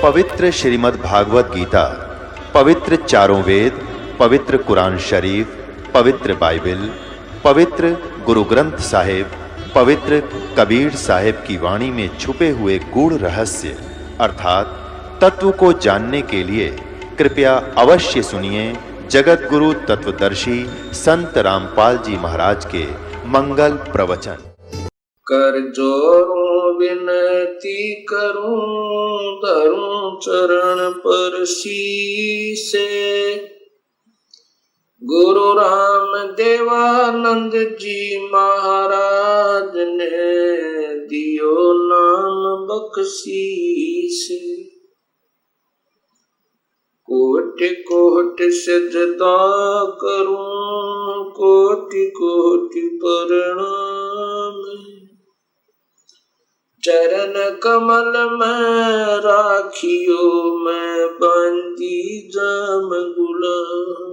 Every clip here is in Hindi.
पवित्र श्रीमद् भागवत गीता, पवित्र चारों वेद, पवित्र कुरान शरीफ, पवित्र बाइबल, पवित्र गुरु ग्रंथ साहिब, पवित्र कबीर साहिब की वाणी में छुपे हुए गूढ़ रहस्य अर्थात तत्व को जानने के लिए कृपया अवश्य सुनिए जगत गुरु तत्वदर्शी संत रामपाल जी महाराज के मंगल प्रवचन। कर जोरूं विनती करूं, धरूं चरण पर शीसे। गुरु राम देवानंद जी महाराज ने दियो नाम बख्शीसे। कोटि कोटि सजदा करूं, कोटि कोटि प्रणाम। चरण कमल में राखियो मैं बंदी जाम गुलाम।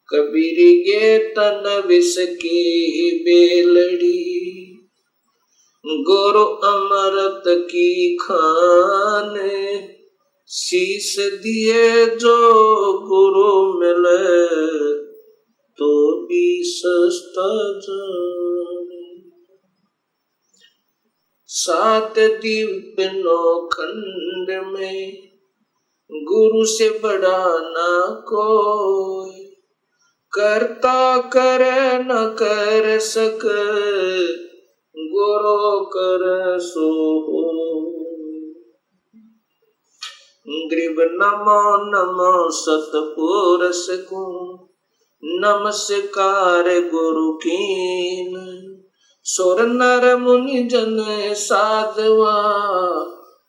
कबीर गे तन विष की बेलड़ी, गुरु अमृत की खाने। शीस दिए जो गुरु मिले, तो भी सस्ता जाने। सात दीप नौ खंड में गुरु से बड़ा ना कोई। करता करे न कर सके, गुरु कर सो होय। ग्रीव नमो नमो सतपुरुष को, नमस्कार गुरु कीन। सुर नर मुनि जन साधवा,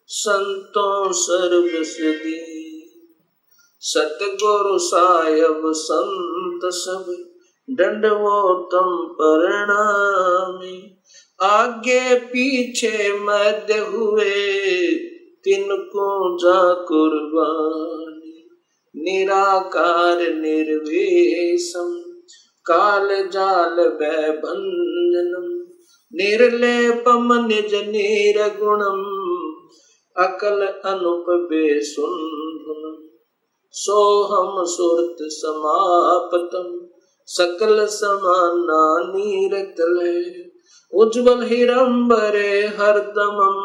संतों सर्वस दीन। सतगुरु साहिब संत सब, दंडवतम प्रणामी। आगे पीछे मध्य हुए, तिनको जा कुर्बानी। निराकार निर्वेशम, काल जाल भंजनम। निर्लेपम निज निर्गुणम, अकल अनुप बेसुंधुनम। सोहम सुरत समापतम, सकल समाना नीरतले। उज्ज्वल हिरंबरे हरदमम,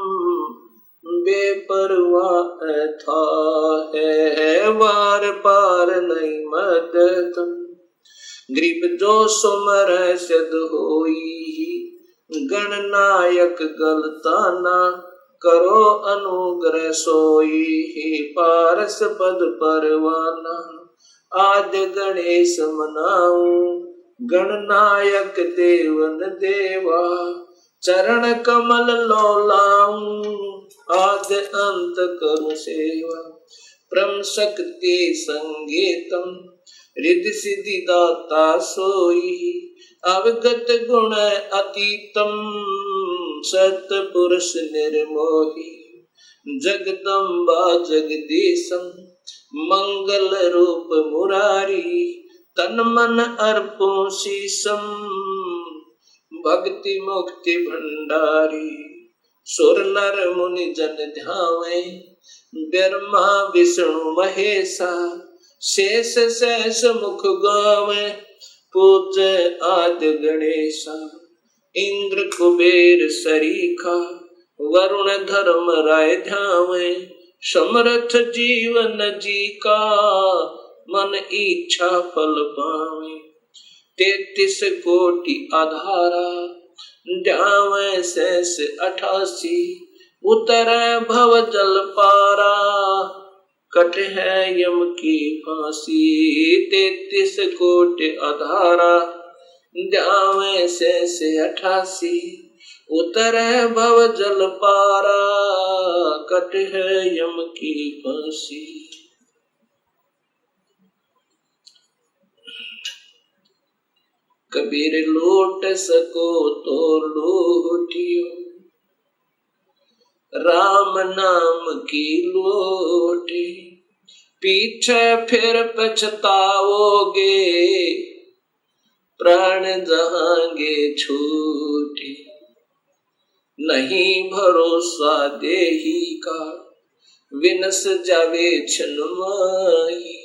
बेपरवाह था है वार पार नहीं मदतम। ग्रीब जो सुमर सिद्ध होई, गणनायक गलताना। करो अनुग्रह सोई, पारस पद परवाना। आद गणेश मनाऊं, गणनायक देवन देवा। चरण कमल लौलाऊं, आद अंत करूं सेवा। परम शक्ति संगीतम, रिद्धि सिद्धि दाता सोई। अवगत गुण अतीतम, सतपुरुष निर्मोही। जगदम्बा जगदीशम, मंगल रूप मुरारी। तन मन अर्पों शीशम, भक्ति मुक्ति भंडारी। सुर नर मुनि जन ध्यावे, ब्रह्मा विष्णु महेशा। शेष सहस मुख गावे, पूज्य आदि गणेशा। इंद्र कुबेर सरीखा, वरुण धर्म राय ध्यावे। समर्थ जीवन जी का, मन इच्छा फल पावे। 33 कोटि आधारा, ध्यावे शेष 88। उतरे भव जल पारा, कट है यम की फांसी। 33 कोटि आधारा, ध्यावे शेष 88। उतरे भव जल पारा, कट है यम की फांसी। कबीर लूट सको तो लूटियो, राम नाम की लोटे। पीछे फिर पछताओगे, प्राण जहांगे छूटे। नहीं भरोसा देही का, विनस जावे छन माही।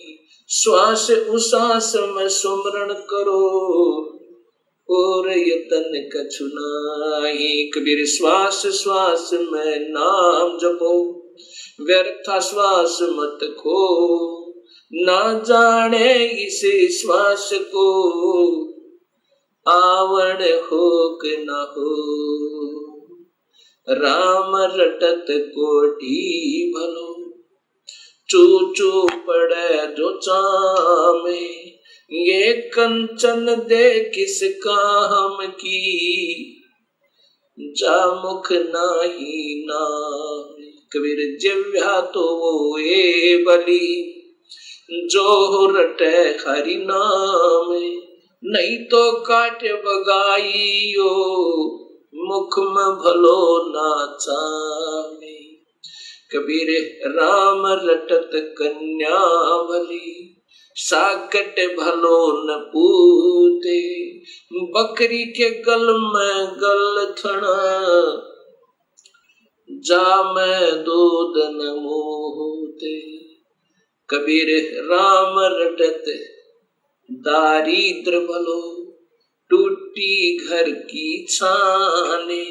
श्वास उश्वास में सुमरण करो, और यतन कछु नाही। कबीर श्वास श्वास में नाम जपो, व्यर्थ श्वास मत खो। ना जाने इस श्वास को, आवण हो कि न हो। राम रटत कोटि भलो, चू चू पड़े जो चामे। ये कंचन दे किस काम की, जा मुख नाही नाम। कबीर जिव्या तो वो ए बली, जो रटे हरि नाम। नहीं तो काट बगाइयो, मुख में भलो ना चामे। कबीर राम रटत कन्या भली, साकट भलो न पूते। बकरी के गल में गल थना, जा में दूध न मोहते। कबीर राम रटत दारिद्र भलो, टूटी घर की छाने।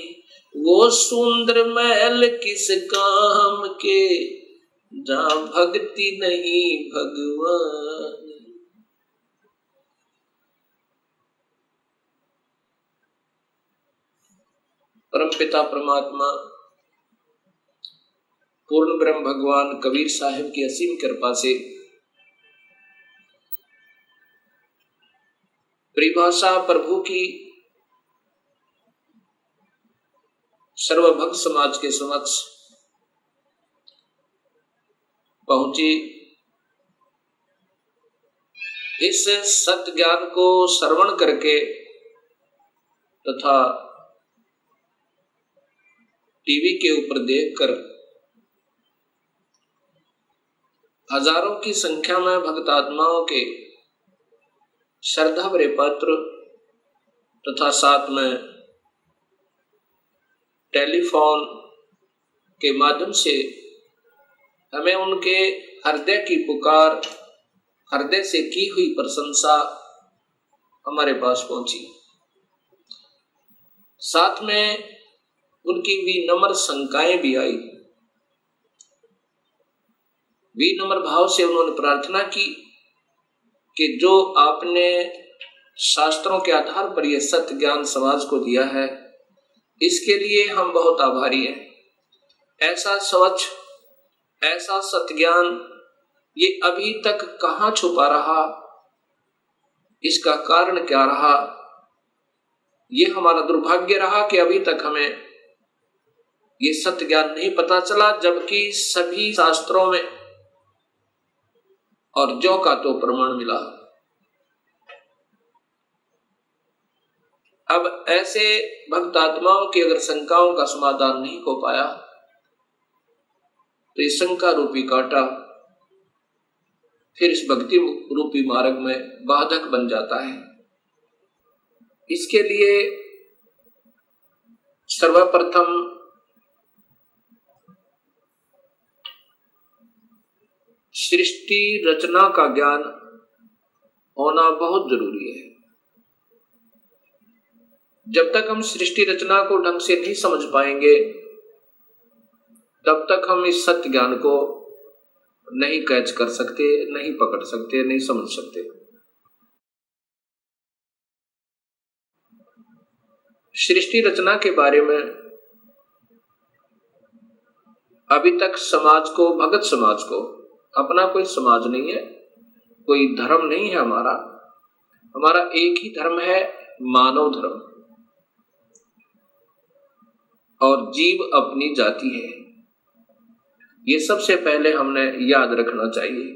वो सुंदर महल किस काम के, जहाँ भक्ति नहीं भगवान। परमपिता परमात्मा पूर्ण ब्रह्म भगवान कबीर साहिब की असीम कृपा से परिभाषा प्रभु की सर्वभक्त समाज के समक्ष पहुंची। इस सत्य ज्ञान को श्रवण करके तथा टीवी के ऊपर देखकर हजारों की संख्या में भक्त आत्माओं के श्रद्धा भरे पत्र तथा साथ में टेलीफोन के माध्यम से हमें उनके हृदय की पुकार, हृदय से की हुई प्रशंसा हमारे पास पहुंची। साथ में उनकी विनम्र शंकाएं भी आई। विनम्र भाव से उन्होंने प्रार्थना की कि जो आपने शास्त्रों के आधार पर यह सत्य ज्ञान समाज को दिया है, इसके लिए हम बहुत आभारी हैं। ऐसा स्वच्छ, ऐसा सत्य ज्ञान ये अभी तक कहाँ छुपा रहा, इसका कारण क्या रहा? ये हमारा दुर्भाग्य रहा कि अभी तक हमें ये सत्य ज्ञान नहीं पता चला, जबकि सभी शास्त्रों में और ज्यों का तो प्रमाण मिला। अब ऐसे भक्त आत्माओं की अगर शंकाओं का समाधान नहीं हो पाया तो इस शंका रूपी कांटा फिर इस भक्ति रूपी मार्ग में बाधक बन जाता है। इसके लिए सर्वप्रथम सृष्टि रचना का ज्ञान होना बहुत जरूरी है। जब तक हम सृष्टि रचना को ढंग से नहीं समझ पाएंगे, तब तक हम इस सत्य ज्ञान को नहीं कैच कर सकते, नहीं पकड़ सकते, नहीं समझ सकते। सृष्टि रचना के बारे में अभी तक समाज को, भगत समाज को, अपना कोई समाज नहीं है, कोई धर्म नहीं है हमारा एक ही धर्म है, मानव धर्म, और जीव अपनी जाति है। ये सबसे पहले हमने याद रखना चाहिए।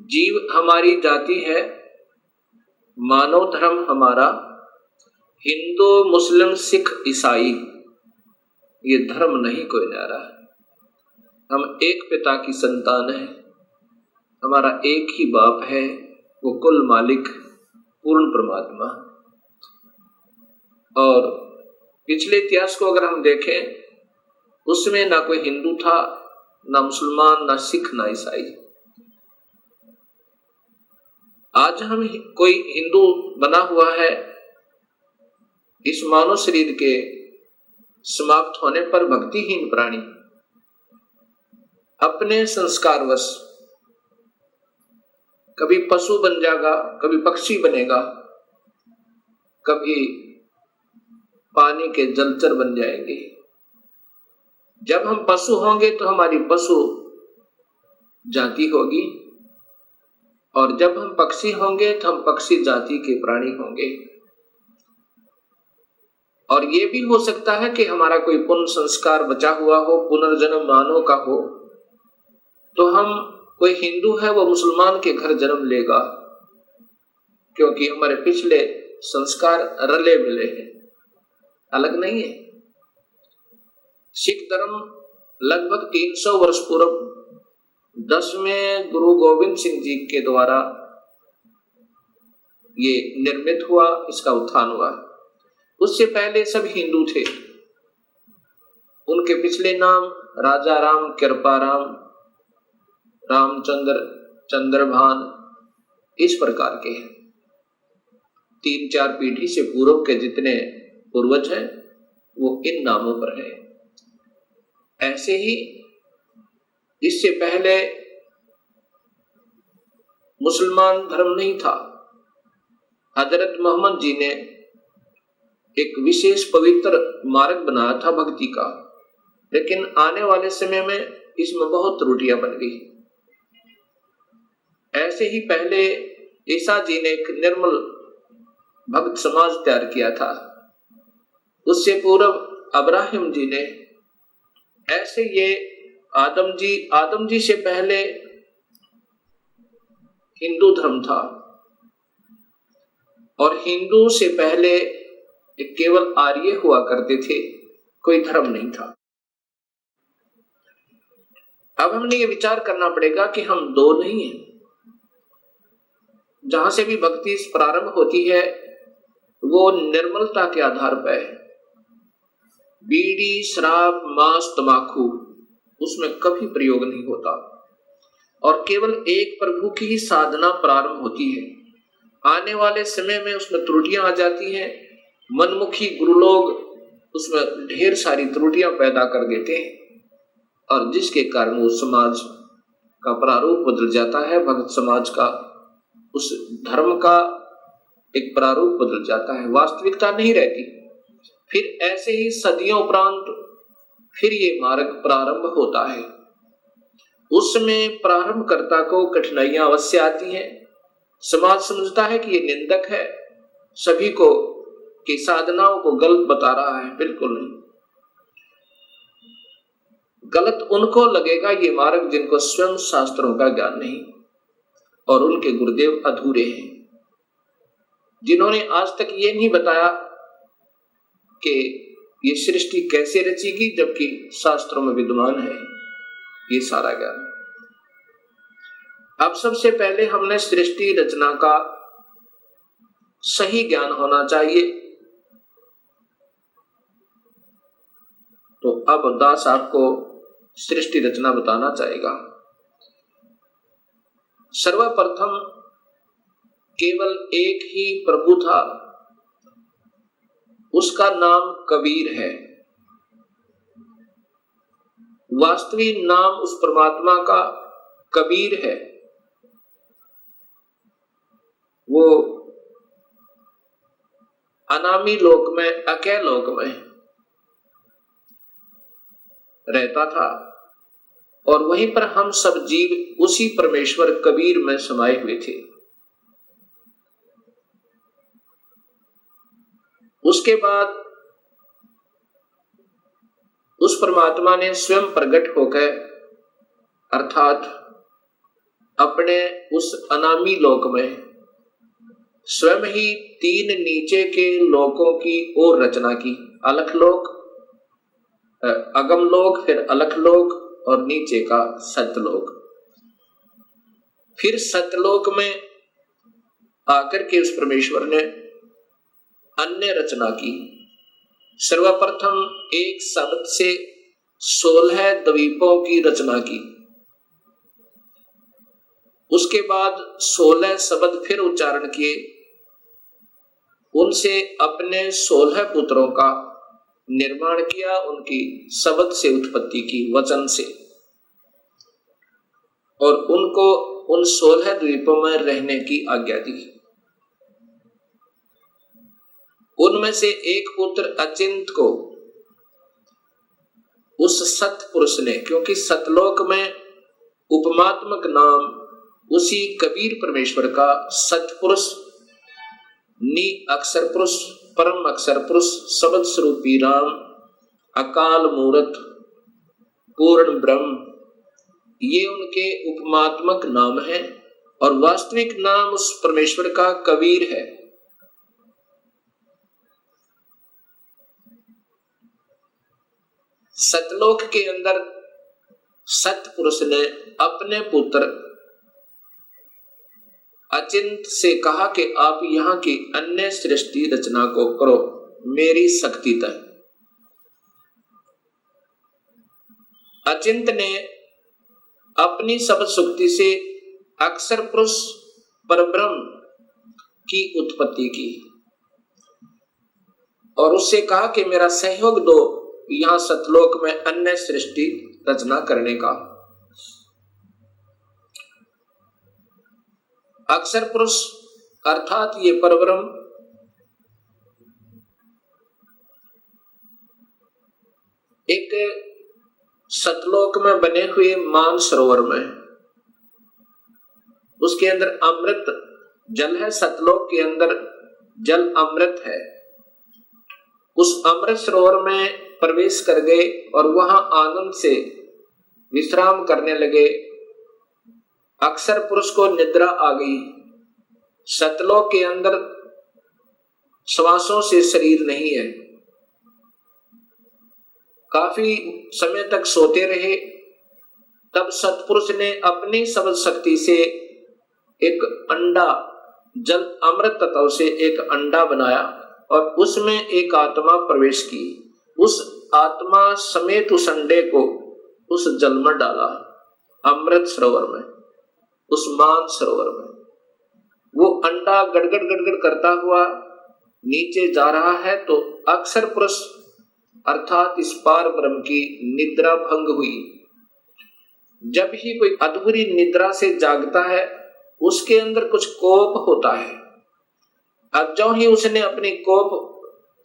जीव हमारी जाति है, मानव धर्म हमारा हिंदू, मुस्लिम, सिख, ईसाई, ये धर्म नहीं कोई न्यारा है। हम एक पिता की संतान है, हमारा एक ही बाप है, वो कुल मालिक पूर्ण परमात्मा। और पिछले इतिहास को अगर हम देखें, उसमें ना कोई हिंदू था, ना मुसलमान, ना सिख, ना ईसाई। आज हम कोई हिंदू बना हुआ है, इस मानव शरीर के समाप्त होने पर भक्तिहीन प्राणी अपने संस्कारवश कभी पशु बन जाएगा, कभी पक्षी बनेगा, कभी पानी के जलचर बन जाएंगे। जब हम पशु होंगे तो हमारी पशु जाति होगी, और जब हम पक्षी होंगे तो हम पक्षी जाति के प्राणी होंगे। और ये भी हो सकता है कि हमारा कोई पुण्य संस्कार बचा हुआ हो, पुनर्जन्म मानव का हो, तो हम, कोई हिंदू है वो मुसलमान के घर जन्म लेगा, क्योंकि हमारे पिछले संस्कार रले मिले हैं, अलग नहीं है। सिख धर्म लगभग 300 वर्ष पूर्व 10वें गुरु गोविंद सिंह जी के द्वारा ये निर्मित हुआ, इसका उत्थान हुआ। उससे पहले सब हिंदू थे। उनके पिछले नाम राजा राम, कृपा राम, रामचंद्र, चंद्रभान, इस प्रकार के हैं। 3-4 पीढ़ी से पूर्व के जितने पूर्वज हैं वो इन नामों पर हैं। ऐसे ही इससे पहले मुसलमान धर्म नहीं था। हजरत मोहम्मद जी ने एक विशेष पवित्र मार्ग बनाया था भक्ति का, लेकिन आने वाले समय में इसमें बहुत त्रुटियां बन गई। ऐसे ही पहले ईसा जी ने एक निर्मल भक्त समाज तैयार किया था, उससे पूर्व अब्राहिम जी ने, ऐसे ये आदम जी से पहले हिंदू धर्म था, और हिंदू से पहले केवल आर्य हुआ करते थे, कोई धर्म नहीं था। अब हमने ये विचार करना पड़ेगा कि हम दो नहीं हैं। जहां से भी भक्ति प्रारंभ होती है वो निर्मलता के आधार पर है। बीड़ी, शराब, मांस, तंबाकू उसमें कभी प्रयोग नहीं होता, और केवल एक प्रभु की ही साधना प्रारंभ होती है। आने वाले समय में उसमें त्रुटियां आ जाती हैं। मनमुखी गुरु लोग उसमें ढेर सारी त्रुटियां पैदा कर देते हैं, और जिसके कारण वो समाज का प्रारूप बदल जाता है, भक्त समाज का, उस धर्म का एक प्रारूप बदल जाता है, वास्तविकता नहीं रहती। फिर ऐसे ही सदियों उपरांत फिर ये मार्ग प्रारंभ होता है। उसमें प्रारंभकर्ता को कठिनाइयां अवश्य आती हैं। समाज समझता है कि ये निंदक है, सभी को की साधनाओं को गलत बता रहा है। बिल्कुल नहीं, गलत उनको लगेगा ये मार्ग जिनको स्वयं शास्त्रों का ज्ञान नहीं और उनके गुरुदेव अधूरे हैं, जिन्होंने आज तक ये नहीं बताया कि ये सृष्टि कैसे रचेगी, जबकि शास्त्रों में विद्यमान है ये सारा ज्ञान। अब सबसे पहले हमने सृष्टि रचना का सही ज्ञान होना चाहिए। तो अब दास आपको सृष्टि रचना बताना चाहेगा। सर्वप्रथम केवल एक ही प्रभु था, उसका नाम कबीर है। वास्तविक नाम उस परमात्मा का कबीर है। वो अनामी लोक में, अकय लोक में रहता था, और वहीं पर हम सब जीव उसी परमेश्वर कबीर में समाये हुए थे। उसके बाद उस परमात्मा ने स्वयं प्रकट होकर, अर्थात अपने उस अनामी लोक में स्वयं ही 3 नीचे के लोकों की और रचना की। अलख लोक, अगम लोक, फिर अलख लोक, और नीचे का सतलोक। फिर सतलोक में आकर के उस परमेश्वर ने अन्य रचना की, सर्वप्रथम एक शब्द से 16 द्वीपों की रचना की। उसके बाद 16 शब्द फिर उच्चारण किए, उनसे अपने 16 पुत्रों का निर्माण किया, उनकी शब्द से उत्पत्ति की, वचन से, और उनको उन 16 द्वीपों में रहने की आज्ञा दी। उनमें से एक पुत्र अचिंत को उस सतपुरुष ने, क्योंकि सतलोक में उपमात्मक नाम उसी कबीर परमेश्वर का सतपुरुष, नि अक्षर पुरुष, परम अक्षर पुरुष, शब्द स्वरूपी राम, अकाल मूर्त, पूर्ण ब्रह्म, ये उनके उपमात्मक नाम है। और वास्तविक नाम उस परमेश्वर का कबीर है। सतलोक के अंदर सतपुरुष ने अपने पुत्र अचिंत से कहा कि आप यहाँ की अन्य सृष्टि रचना को करो मेरी शक्ति तक। अचिंत ने अपनी शब्द शक्ति से अक्षर पुरुष परब्रह्म की उत्पत्ति की और उससे कहा कि मेरा सहयोग दो यहाँ सतलोक में अन्य सृष्टि रचना करने का। अक्षर पुरुष अर्थात ये परब्रह्म एक सतलोक में बने हुए मान सरोवर में, उसके अंदर अमृत जल है। सतलोक के अंदर जल अमृत है। उस अमृत सरोवर में प्रवेश कर गए और वहां आनंद से विश्राम करने लगे। अक्षर पुरुष को निद्रा आ गई। सतलोक के अंदर श्वासों से शरीर नहीं है। काफी समय तक सोते रहे। तब सतपुरुष ने अपनी शब्द शक्ति से एक अंडा, जल अमृत तत्व से एक अंडा बनाया और उसमें एक आत्मा प्रवेश की। उस आत्मा समेत उस अंडे को उस जल में डाला, अमृत सरोवर में, उस मान सरोवर में। वो अंडा गड़गड़ गड़गड़ करता हुआ नीचे जा रहा है तो अक्षर पुरुष अर्थात इस पार ब्रह्म की निद्रा भंग हुई। जब ही कोई अधूरी निद्रा से जागता है उसके अंदर कुछ कोप होता है। अब जो ही उसने अपनी कोप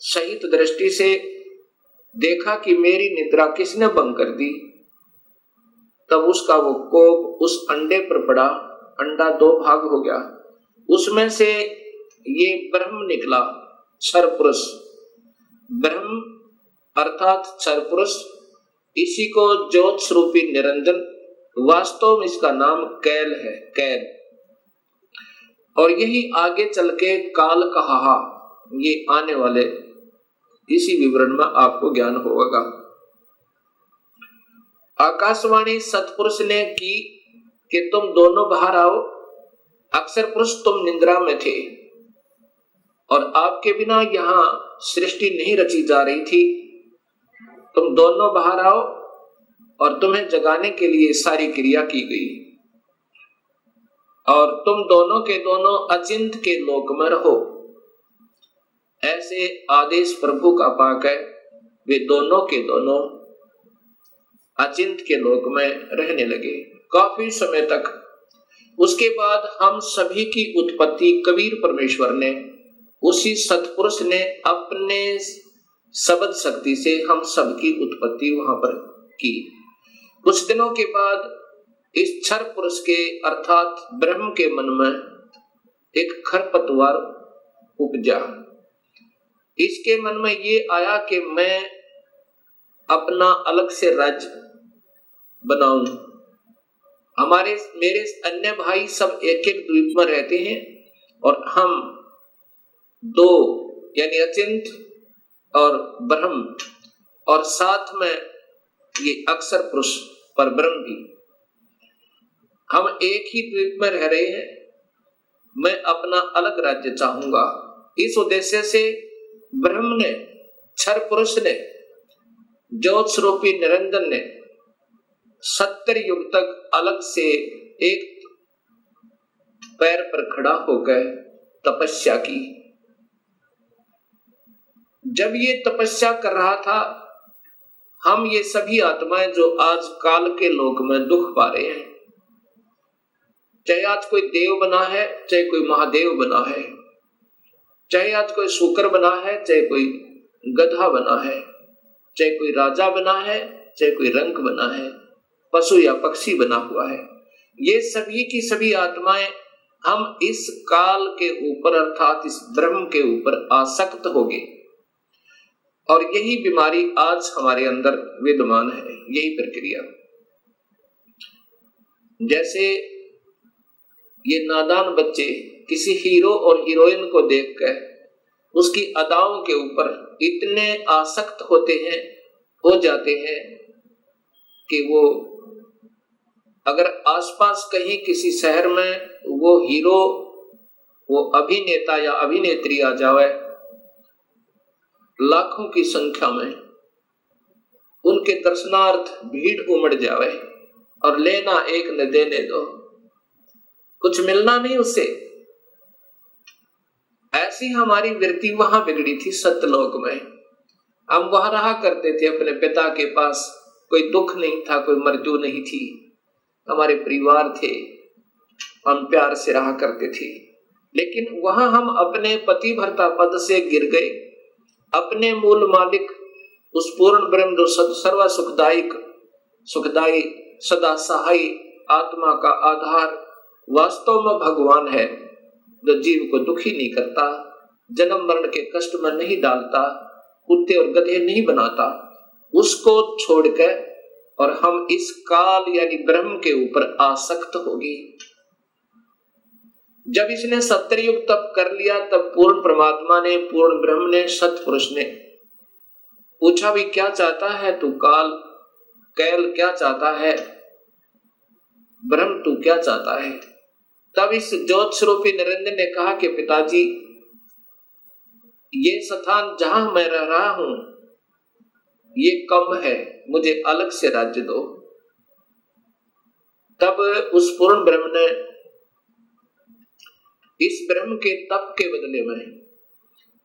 सहित दृष्टि से देखा कि मेरी निद्रा किसने भंग कर दी, तब उसका वो कोप उस अंडे पर पड़ा। अंडा दो भाग हो गया। उसमें से ये ब्रह्म निकला, क्षर पुरुष। ब्रह्म अर्थात क्षर पुरुष, इसी को ज्योत स्वरूपी निरंजन, वास्तव में इसका नाम कैल है, कैल। और यही आगे चल के काल कहा, ये आने वाले इसी विवरण में आपको ज्ञान होगा। आकाशवाणी सतपुरुष ने की कि तुम दोनों बाहर आओ। अक्षर पुरुष तुम निद्रा में थे और आपके बिना यहाँ सृष्टि नहीं रची जा रही थी। तुम दोनों बाहर आओ और तुम्हें जगाने के लिए सारी क्रिया की गई और तुम दोनों के दोनों अचिंत के लोक में रहो। ऐसे आदेश प्रभु का पाक है। वे दोनों के दोनों अचिंत के लोक में रहने लगे काफी समय तक। उसके बाद हम सभी की उत्पत्ति कबीर परमेश्वर ने, उसी सतपुरुष ने अपने शब्द शक्ति से हम सबकी उत्पत्ति वहां पर की। कुछ दिनों के बाद इस क्षर पुरुष के अर्थात ब्रह्म के मन में एक खरपतवार उपजा। इसके मन में ये आया कि मैं अपना अलग से राज्य बनाऊं। मेरे अन्य भाई सब एक एक द्वीप में रहते हैं और हम दो यानी अचिंत और ब्रह्म और साथ में ये अक्षर पुरुष पर ब्रह्म भी, हम एक ही द्वीप में रह रहे हैं। मैं अपना अलग राज्य चाहूंगा। इस उद्देश्य से ब्रह्म ने क्षर पुरुष ने, ज्योत स्वरूपी निरंजन ने 70 युग तक अलग से एक पैर पर खड़ा होकर तपस्या की। जब ये तपस्या कर रहा था, हम ये सभी आत्माएं जो आज काल के लोक में दुख पा रहे हैं, चाहे आज कोई देव बना है, चाहे कोई महादेव बना है, चाहे आज कोई शूकर बना है, चाहे कोई गधा बना है, चाहे कोई राजा बना है, चाहे कोई रंक बना है, पशु या पक्षी बना हुआ है, ये सभी की सभी आत्माएं हम इस काल के ऊपर अर्थात इस ब्रह्म के ऊपर आसक्त हो गए। और यही बीमारी आज हमारे अंदर विद्यमान है, यही प्रक्रिया। जैसे ये नादान बच्चे किसी हीरो और हीरोइन को देखकर उसकी अदाओं के ऊपर इतने आसक्त हो जाते हैं कि वो अगर आसपास कहीं किसी शहर में वो हीरो, वो अभिनेता या अभिनेत्री आ जाए, लाखों की संख्या में उनके दर्शनार्थ भीड़ उमड़ जाए और लेना एक न देने दो, कुछ मिलना नहीं उससे। ऐसी हमारी वृत्ति वहां बिगड़ी थी सत्यलोक में। हम वहां रहा करते थे अपने पिता के पास, कोई दुख नहीं था, कोई मृत्यु नहीं थी, हमारे परिवार थे, हम प्यार से रहा करते थे। लेकिन वहां हम अपने पतिव्रता पद से गिर गए, अपने मूल मालिक उस पूर्ण ब्रह्म जो सर्व सुखदायी सदा सहाय आत्मा का आधार वास्तव में भगवान है, जो जीव को दुखी नहीं करता, जन्म मरण के कष्ट में नहीं डालता, कुत्ते और गधे नहीं बनाता, उसको छोड़कर और हम इस काल यानी ब्रह्म के ऊपर आसक्त हो गए। जब इसने 70 युग तप कर लिया, तब पूर्ण परमात्मा ने, पूर्ण ब्रह्म ने, सतपुरुष ने पूछा भी क्या चाहता है तू कैल क्या चाहता है, ब्रह्म तू क्या चाहता है। तब इस ज्योत स्वरूपी निरंजन ने कहा कि पिताजी, ये स्थान जहां मैं रह रहा हूं ये कम है, मुझे अलग से राज्य दो। तब उस पूर्ण ब्रह्म ने इस ब्रह्म के तप के बदले में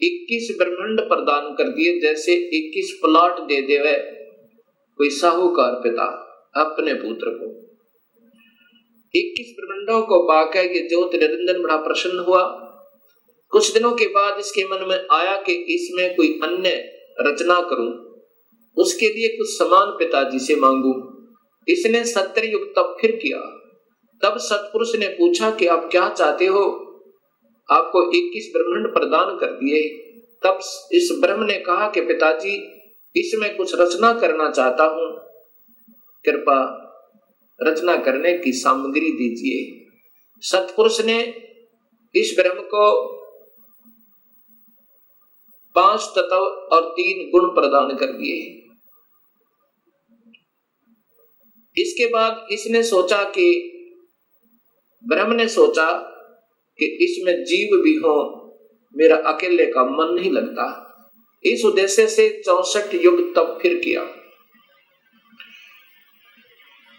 21 ब्रह्मांड प्रदान कर दिए, जैसे 21 प्लॉट दे देवे कोई साहूकार पिता अपने पुत्र को। 21 ब्रह्मांडों को पाकर ये ज्योत निरंजन बड़ा प्रसन्न हुआ। कुछ दिनों के बाद इसके मन में आया कि इसमें कोई अन्य रचना करूं, उसके लिए कुछ सामान पिताजी से मांगू। इसने 70 युग तप फिर किया। तब सतपुरुष ने पूछा कि आप क्या चाहते हो, आपको 21 ब्रह्मांड प्रदान कर दिए। तब इस ब्रह्म ने कहा कि पिताजी, इसमें कुछ रचना करना चाहता हूं, कृपा रचना करने की सामग्री दीजिए। सतपुरुष ने इस ब्रह्म को 5 तत्व और 3 गुण प्रदान कर दिए। इसके बाद इसने सोचा कि ब्रह्म ने सोचा कि इसमें जीव भी हो, मेरा अकेले का मन नहीं लगता। इस उद्देश्य से 64 युग तप फिर किया।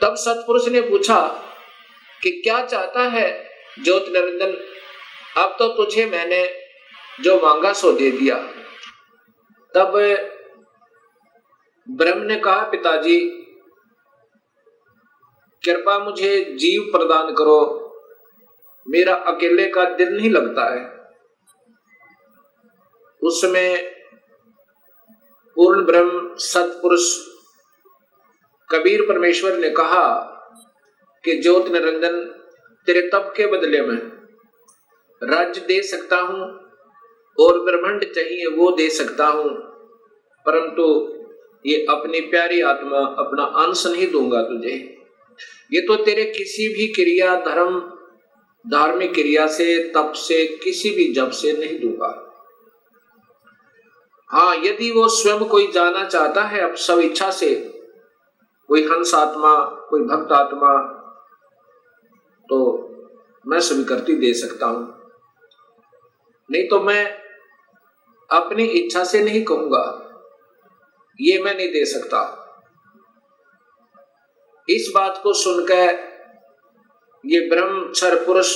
तब सतपुरुष ने पूछा कि क्या चाहता है ज्योत निरंजन, अब तो तुझे मैंने जो मांगा सो दे दिया। तब ब्रह्म ने कहा, पिताजी कृपा मुझे जीव प्रदान करो, मेरा अकेले का दिल नहीं लगता है। उसमें पूर्ण ब्रह्म सतपुरुष कबीर परमेश्वर ने कहा कि ज्योत निरंजन, तेरे तप के बदले में राज्य दे सकता हूं और ब्रह्मांड चाहिए वो दे सकता हूं, परंतु ये अपनी प्यारी आत्मा, अपना अंश नहीं दूंगा तुझे। ये तो तेरे किसी भी क्रिया, धर्म, धार्मिक क्रिया से, तप से, किसी भी जप से नहीं दूंगा। हाँ, यदि वो स्वयं कोई जाना चाहता है अब सब इच्छा से, कोई हंस आत्मा, कोई भक्त आत्मा, तो मैं स्वीकृति दे सकता हूं, नहीं तो मैं अपनी इच्छा से नहीं कहूंगा। ये मैं नहीं दे सकता। इस बात को सुनकर ये ब्रह्म क्षर पुरुष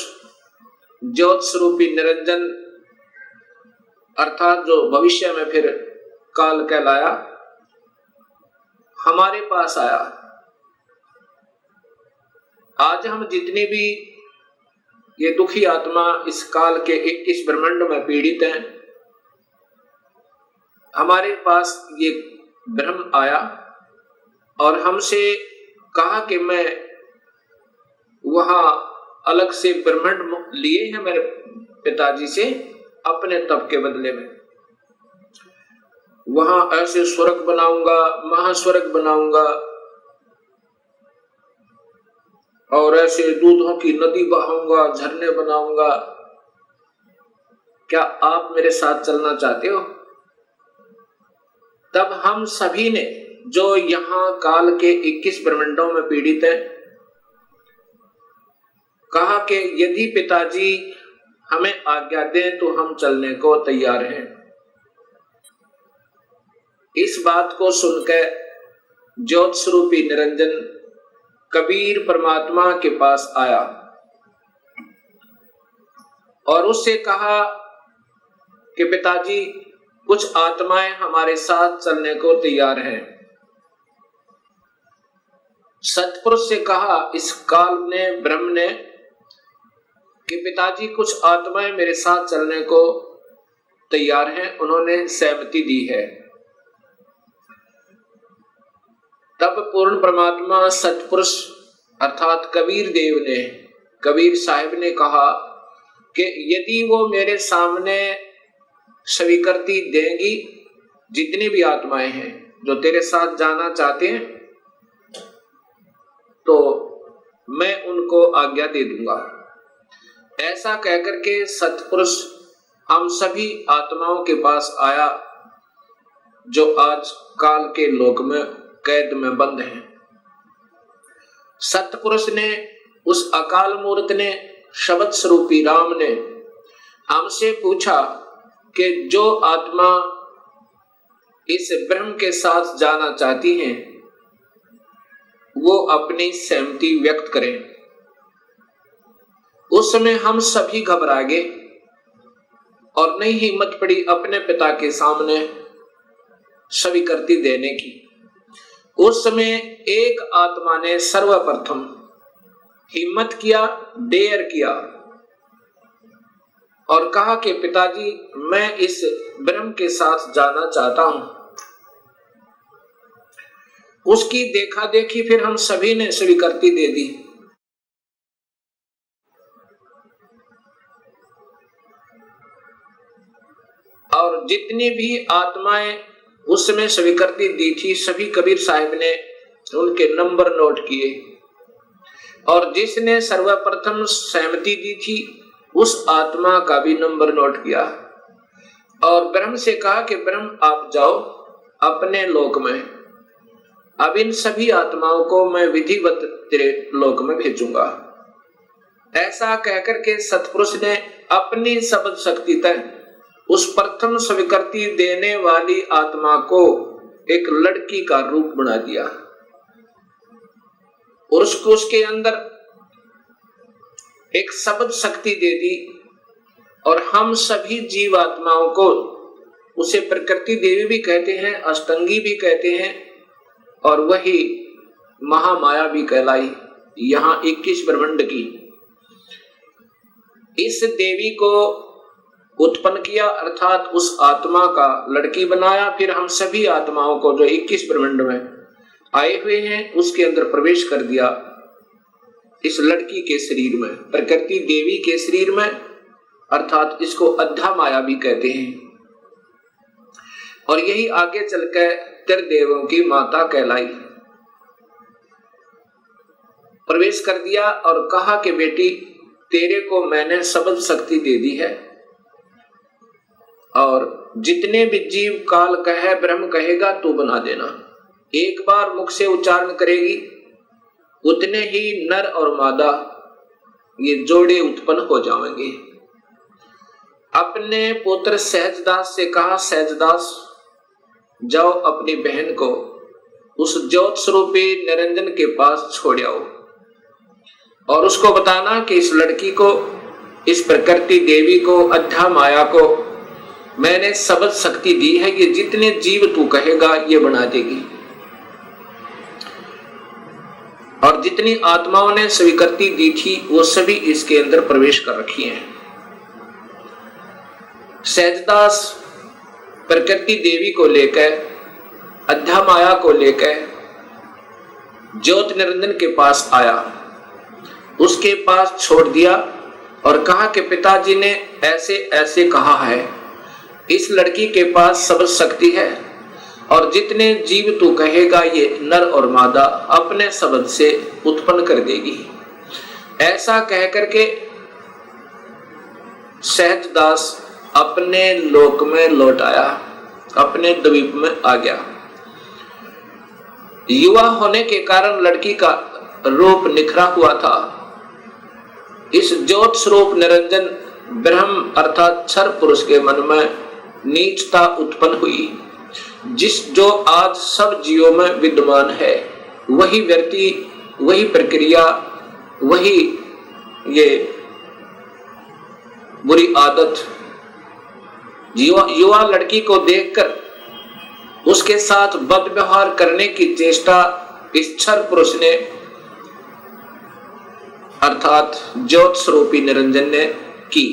ज्योत स्वरूपी निरंजन अर्थात जो भविष्य में फिर काल कहलाया, हमारे पास आया। आज हम जितनी भी ये दुखी आत्मा इस काल के 21 ब्रह्मांड में पीड़ित हैं, हमारे पास ये ब्रह्म आया और हमसे कहा कि मैं वहां अलग से ब्रह्मांड लिए हैं मेरे पिताजी से अपने तप के बदले में। वहां ऐसे स्वर्ग बनाऊंगा, महास्वर्ग बनाऊंगा और ऐसे दूधों की नदी बहाऊंगा, झरने बनाऊंगा। क्या आप मेरे साथ चलना चाहते हो? तब हम सभी ने जो यहां काल के 21 ब्रह्मांडों में पीड़ित हैं, कहा कि यदि पिताजी हमें आज्ञा दें तो हम चलने को तैयार हैं। इस बात को सुनकर ज्योत स्वरूपी निरंजन कबीर परमात्मा के पास आया और उससे कहा कि पिताजी कुछ आत्माएं हमारे साथ चलने को तैयार हैं। सतपुरुष से कहा इस काल ने ब्रह्म ने कि पिताजी कुछ आत्माएं मेरे साथ चलने को तैयार हैं, उन्होंने सहमति दी है। तब पूर्ण परमात्मा सतपुरुष अर्थात कबीर देव ने, कबीर साहिब ने कहा कि यदि वो मेरे सामने स्वीकृति देंगी, जितनी भी आत्माएं हैं जो तेरे साथ जाना चाहते हैं, तो मैं उनको आज्ञा दे दूंगा। ऐसा कहकर के सतपुरुष हम सभी आत्माओं के पास आया जो आज काल के लोक में कैद में बंद हैं। सतपुरुष ने, उस अकाल मूर्त ने, शब्द स्वरूपी राम ने हमसे पूछा कि जो आत्मा इस ब्रह्म के साथ जाना चाहती हैं वो अपनी सहमति व्यक्त करें। उस समय हम सभी घबरा गए और नहीं हिम्मत पड़ी अपने पिता के सामने स्वीकृति देने की। उस समय एक आत्मा ने सर्वप्रथम हिम्मत किया, डेयर किया और कहा कि पिताजी मैं इस ब्रह्म के साथ जाना चाहता हूं। उसकी देखा देखी फिर हम सभी ने स्वीकृति दे दी। और जितनी भी आत्माएं उस समय स्वीकृति दी थी, सभी कबीर साहिब ने उनके नंबर नोट किए और जिसने सर्वप्रथम सहमति दी थी उस आत्मा का भी नंबर नोट किया और ब्रह्म से कहा कि ब्रह्म आप जाओ अपने लोक में, अब इन सभी आत्माओं को मैं विधिवत तेरे लोक में भेजूंगा। ऐसा कहकर के सतपुरुष ने अपनी शब्द शक्ति तक उस प्रथम स्वीकृति देने वाली आत्मा को एक लड़की का रूप बना दिया और उसको उसके अंदर एक शब्द शक्ति दे दी और हम सभी जीव आत्माओं को, उसे प्रकृति देवी भी कहते हैं, अष्टंगी भी कहते हैं और वही महामाया भी कहलाई। यहाँ 21 ब्रह्मांड की इस देवी को उत्पन्न किया अर्थात उस आत्मा का लड़की बनाया। फिर हम सभी आत्माओं को जो 21 ब्रह्मांड में आए हुए हैं उसके अंदर प्रवेश कर दिया, इस लड़की के शरीर में, प्रकृति देवी के शरीर में, अर्थात इसको अद्धा माया भी कहते हैं। और यही आगे चलकर त्रिदेवों की माता कहलाई। प्रवेश कर दिया और कहा कि बेटी तेरे को मैंने शब्द शक्ति दे दी है और जितने भी जीव काल कहे ब्रह्म कहेगा तू बना देना। एक बार मुख से उच्चारण करेगी उतने ही नर और मादा ये जोड़े उत्पन्न हो जाएंगे। अपने पुत्र सहजदास से कहा सहजदास जाओ अपनी बहन को उस ज्योत स्वरूपी निरंजन के पास छोड़ आओ और उसको बताना कि इस लड़की को, इस प्रकृति देवी को, अध्या माया को मैंने सबद शक्ति दी है, ये जितने जीव तू कहेगा ये बना देगी। और जितनी आत्माओं ने स्वीकृति दी थी वो सभी इसके अंदर प्रवेश कर रखी हैं। सहजदास प्रकृति देवी को लेकर, अध्या माया को लेकर ज्योत निरंजन के पास आया, उसके पास छोड़ दिया और कहा कि पिताजी ने ऐसे ऐसे कहा है, इस लड़की के पास सब शक्ति है और जितने जीव तू कहेगा ये नर और मादा अपने शब्द से उत्पन्न कर देगी। ऐसा कह करके सहजदास अपने लोक में लौट आया, अपने द्वीप में आ गया। युवा होने के कारण लड़की का रूप निखरा हुआ था। इस ज्योत स्वरूप निरंजन ब्रह्म अर्थात क्षर पुरुष के मन में नीचता उत्पन्न हुई, जो आज सब जीवों में विद्यमान है। वही व्यक्ति, वही प्रक्रिया, वही ये बुरी आदत युवा लड़की को देखकर उसके साथ बद व्यवहार करने की चेष्टा इस क्षर पुरुष ने अर्थात ज्योत स्वरूपी निरंजन ने की।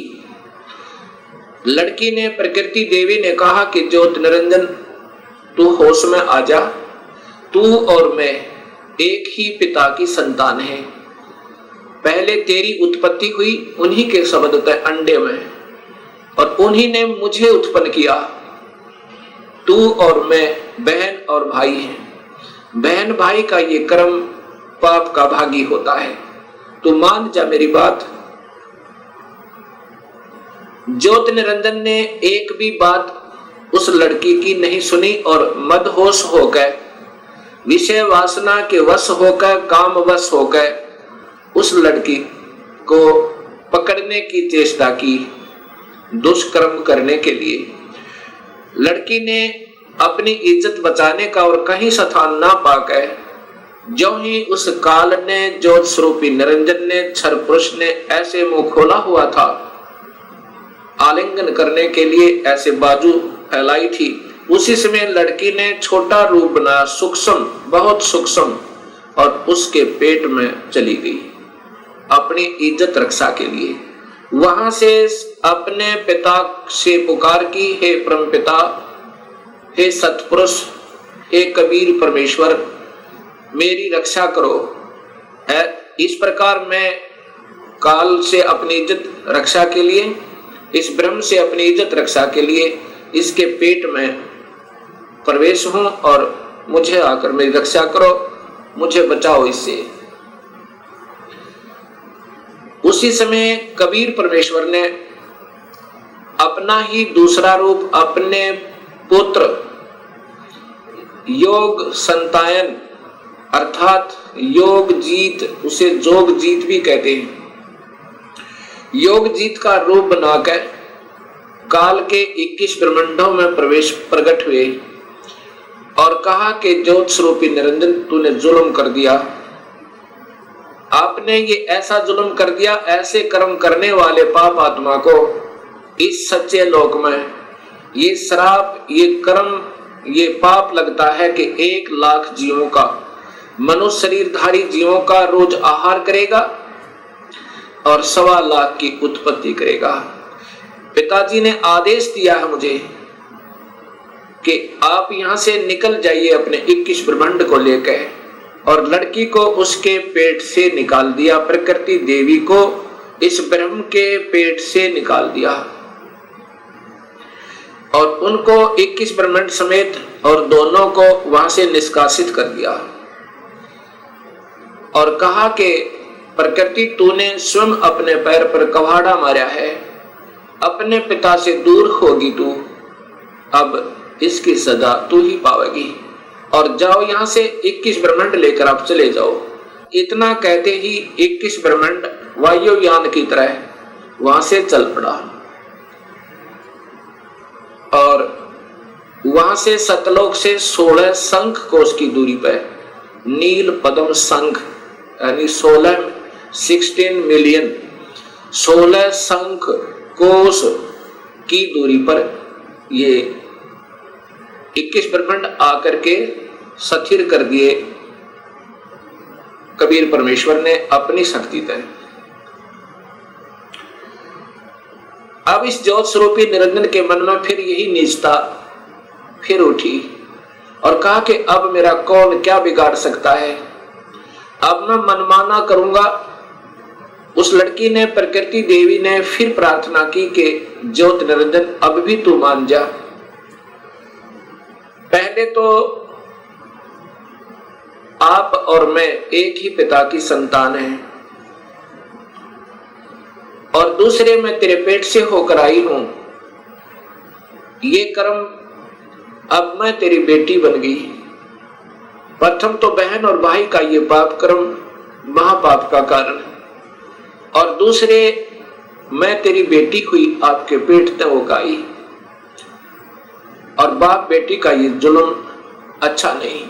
लड़की ने, प्रकृति देवी ने कहा कि ज्योत निरंजन तू होश में आ जा, तू और मैं एक ही पिता की संतान है। पहले तेरी उत्पत्ति हुई उन्हीं के शब्द तय अंडे में और उन्हीं ने मुझे उत्पन्न किया। तू और मैं बहन और भाई हैं। बहन भाई का ये कर्म पाप का भागी होता है। तू मान जा मेरी बात। ज्योत निरंजन ने एक भी बात उस लड़की की नहीं सुनी और मदहोश होकर, विषय वासना के वश होकर, काम वश होकर उस लड़की को पकड़ने की चेष्टा की, दुष्कर्म करने के लिए। लड़की ने अपनी इज्जत बचाने का और कहीं स्थान ना पाकर, जो ही उस काल ने, ज्योत स्वरूपी निरंजन ने, क्षर पुरुष ने ऐसे मुंह खोला हुआ था, आलिंगन करने के लिए ऐसे बाजू फैलाई थी, उसी समय लड़की ने छोटा रूप बनाया, सूक्ष्म, बहुत सूक्ष्म, और उसके पेट में चली गई अपनी इज्जत रक्षा के लिए। वहां से अपने पिता से पुकार की, हे परम पिता, हे सतपुरुष, हे कबीर परमेश्वर, मेरी रक्षा करो। इस प्रकार मैं काल से अपनी इज्जत रक्षा के लिए, इस ब्रह्म से अपनी इज्जत रक्षा के लिए इसके पेट में प्रवेश हूं और मुझे आकर मेरी रक्षा करो, मुझे बचाओ इससे। उसी समय कबीर परमेश्वर ने अपना ही दूसरा रूप अपने पुत्र योग संतायन अर्थात योग जीत, उसे जोग जीत भी कहते हैं, योग जीत का रूप बनाकर काल के 21 ब्रह्मांडों में प्रकट हुए और कहा कि ज्योत स्वरूपी निरंजन तूने जुल्म कर दिया, आपने ये ऐसा जुल्म कर दिया, ऐसे कर्म करने वाले पाप आत्मा को इस सच्चे लोक में ये श्राप, ये कर्म, ये पाप लगता है कि 1 लाख जीवों का, मनुष्य शरीरधारी जीवों का रोज आहार करेगा और 1.25 लाख की उत्पत्ति करेगा। पिताजी ने आदेश दिया है मुझे कि आप यहां से निकल जाइए अपने 21 ब्रह्मांड को लेकर, और लड़की को उसके पेट से निकाल दिया, प्रकृति देवी को इस ब्रह्म के पेट से निकाल दिया और उनको 21 ब्रह्मांड समेत और दोनों को वहां से निष्कासित कर दिया और कहा कि प्रकृति तूने स्वयं अपने पैर पर कवाड़ा मारा है, अपने पिता से दूर होगी तू, अब इसकी सजा तू ही पावेगी और जाओ यहां से 21 ब्रह्मांड लेकर आप चले जाओ। इतना कहते ही 21 ब्रह्मांड वायुयान की तरह वहां से चल पड़ा और वहां से सतलोक से 16 शंख कोश की दूरी पर नील पद्म शंख यानी 16 मिलियन 16 शंख कोश की दूरी पर ये 21 ब्रह्मांड आकर के स्थिर कर दिए कबीर परमेश्वर ने अपनी शक्ति तय। अब इस ज्योत स्वरूपी निरंजन के मन में फिर यही नीचता फिर उठी और कहा कि अब मेरा कौन क्या बिगाड़ सकता है, अब मैं मनमाना करूंगा। उस लड़की ने, प्रकृति देवी ने फिर प्रार्थना की कि ज्योत निरंजन अब भी तू मान जा। पहले तो आप और मैं एक ही पिता की संतान हैं और दूसरे मैं तेरे पेट से होकर आई हूं। ये कर्म अब मैं तेरी बेटी बन गई। प्रथम तो बहन और भाई का ये पाप कर्म महापाप का कारण, और दूसरे मैं तेरी बेटी हुई आपके पेट तक होकर आई, और बाप बेटी का ये जुल्म अच्छा नहीं।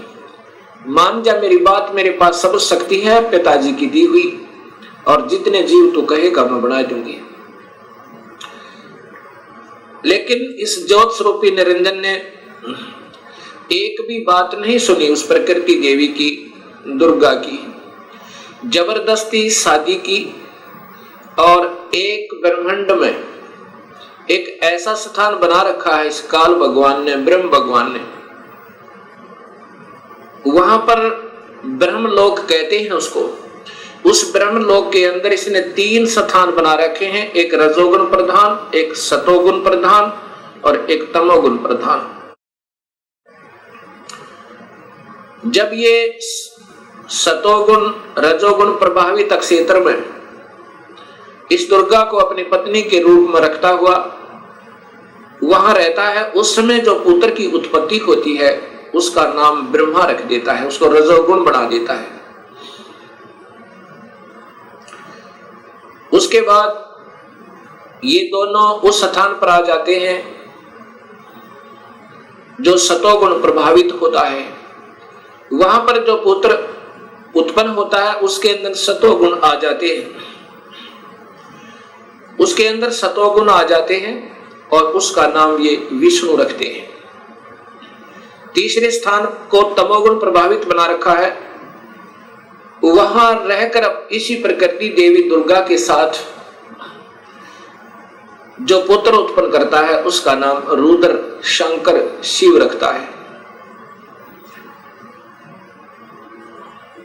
मान जा मेरी बात, मेरे पास सब शक्ति है पिताजी की दी हुई, और जितने जीव तू कहेगा मैं बना दूंगी। लेकिन इस ज्योत स्वरूपी निरंजन ने एक भी बात नहीं सुनी उस प्रकृति देवी की, दुर्गा की। जबरदस्ती शादी की और एक ब्रह्मांड में एक ऐसा स्थान बना रखा है इस काल भगवान ने, ब्रह्म भगवान ने। वहां पर ब्रह्मलोक कहते हैं उसको। उस ब्रह्मलोक के अंदर इसने 3 स्थान बना रखे हैं, एक रजोगुण प्रधान, एक सतोगुण प्रधान और एक तमोगुण प्रधान। जब ये सतोगुण रजोगुण प्रभावित क्षेत्र में इस दुर्गा को अपनी पत्नी के रूप में रखता हुआ वहां रहता है, उस समय जो पुत्र की उत्पत्ति होती है उसका नाम ब्रह्मा रख देता है, उसको रजोगुण बना देता है। उसके बाद ये दोनों उस स्थान पर आ जाते हैं जो सतोगुण प्रभावित होता है। वहां पर जो पुत्र उत्पन्न होता है उसके अंदर सतोगुण आ जाते हैं, उसके अंदर सतोगुण आ जाते हैं और उसका नाम ये विष्णु रखते हैं। तीसरे स्थान को तमोगुण प्रभावित बना रखा है, वहां रहकर अब इसी प्रकृति देवी दुर्गा के साथ जो पुत्र उत्पन्न करता है उसका नाम रुद्र शंकर शिव रखता है।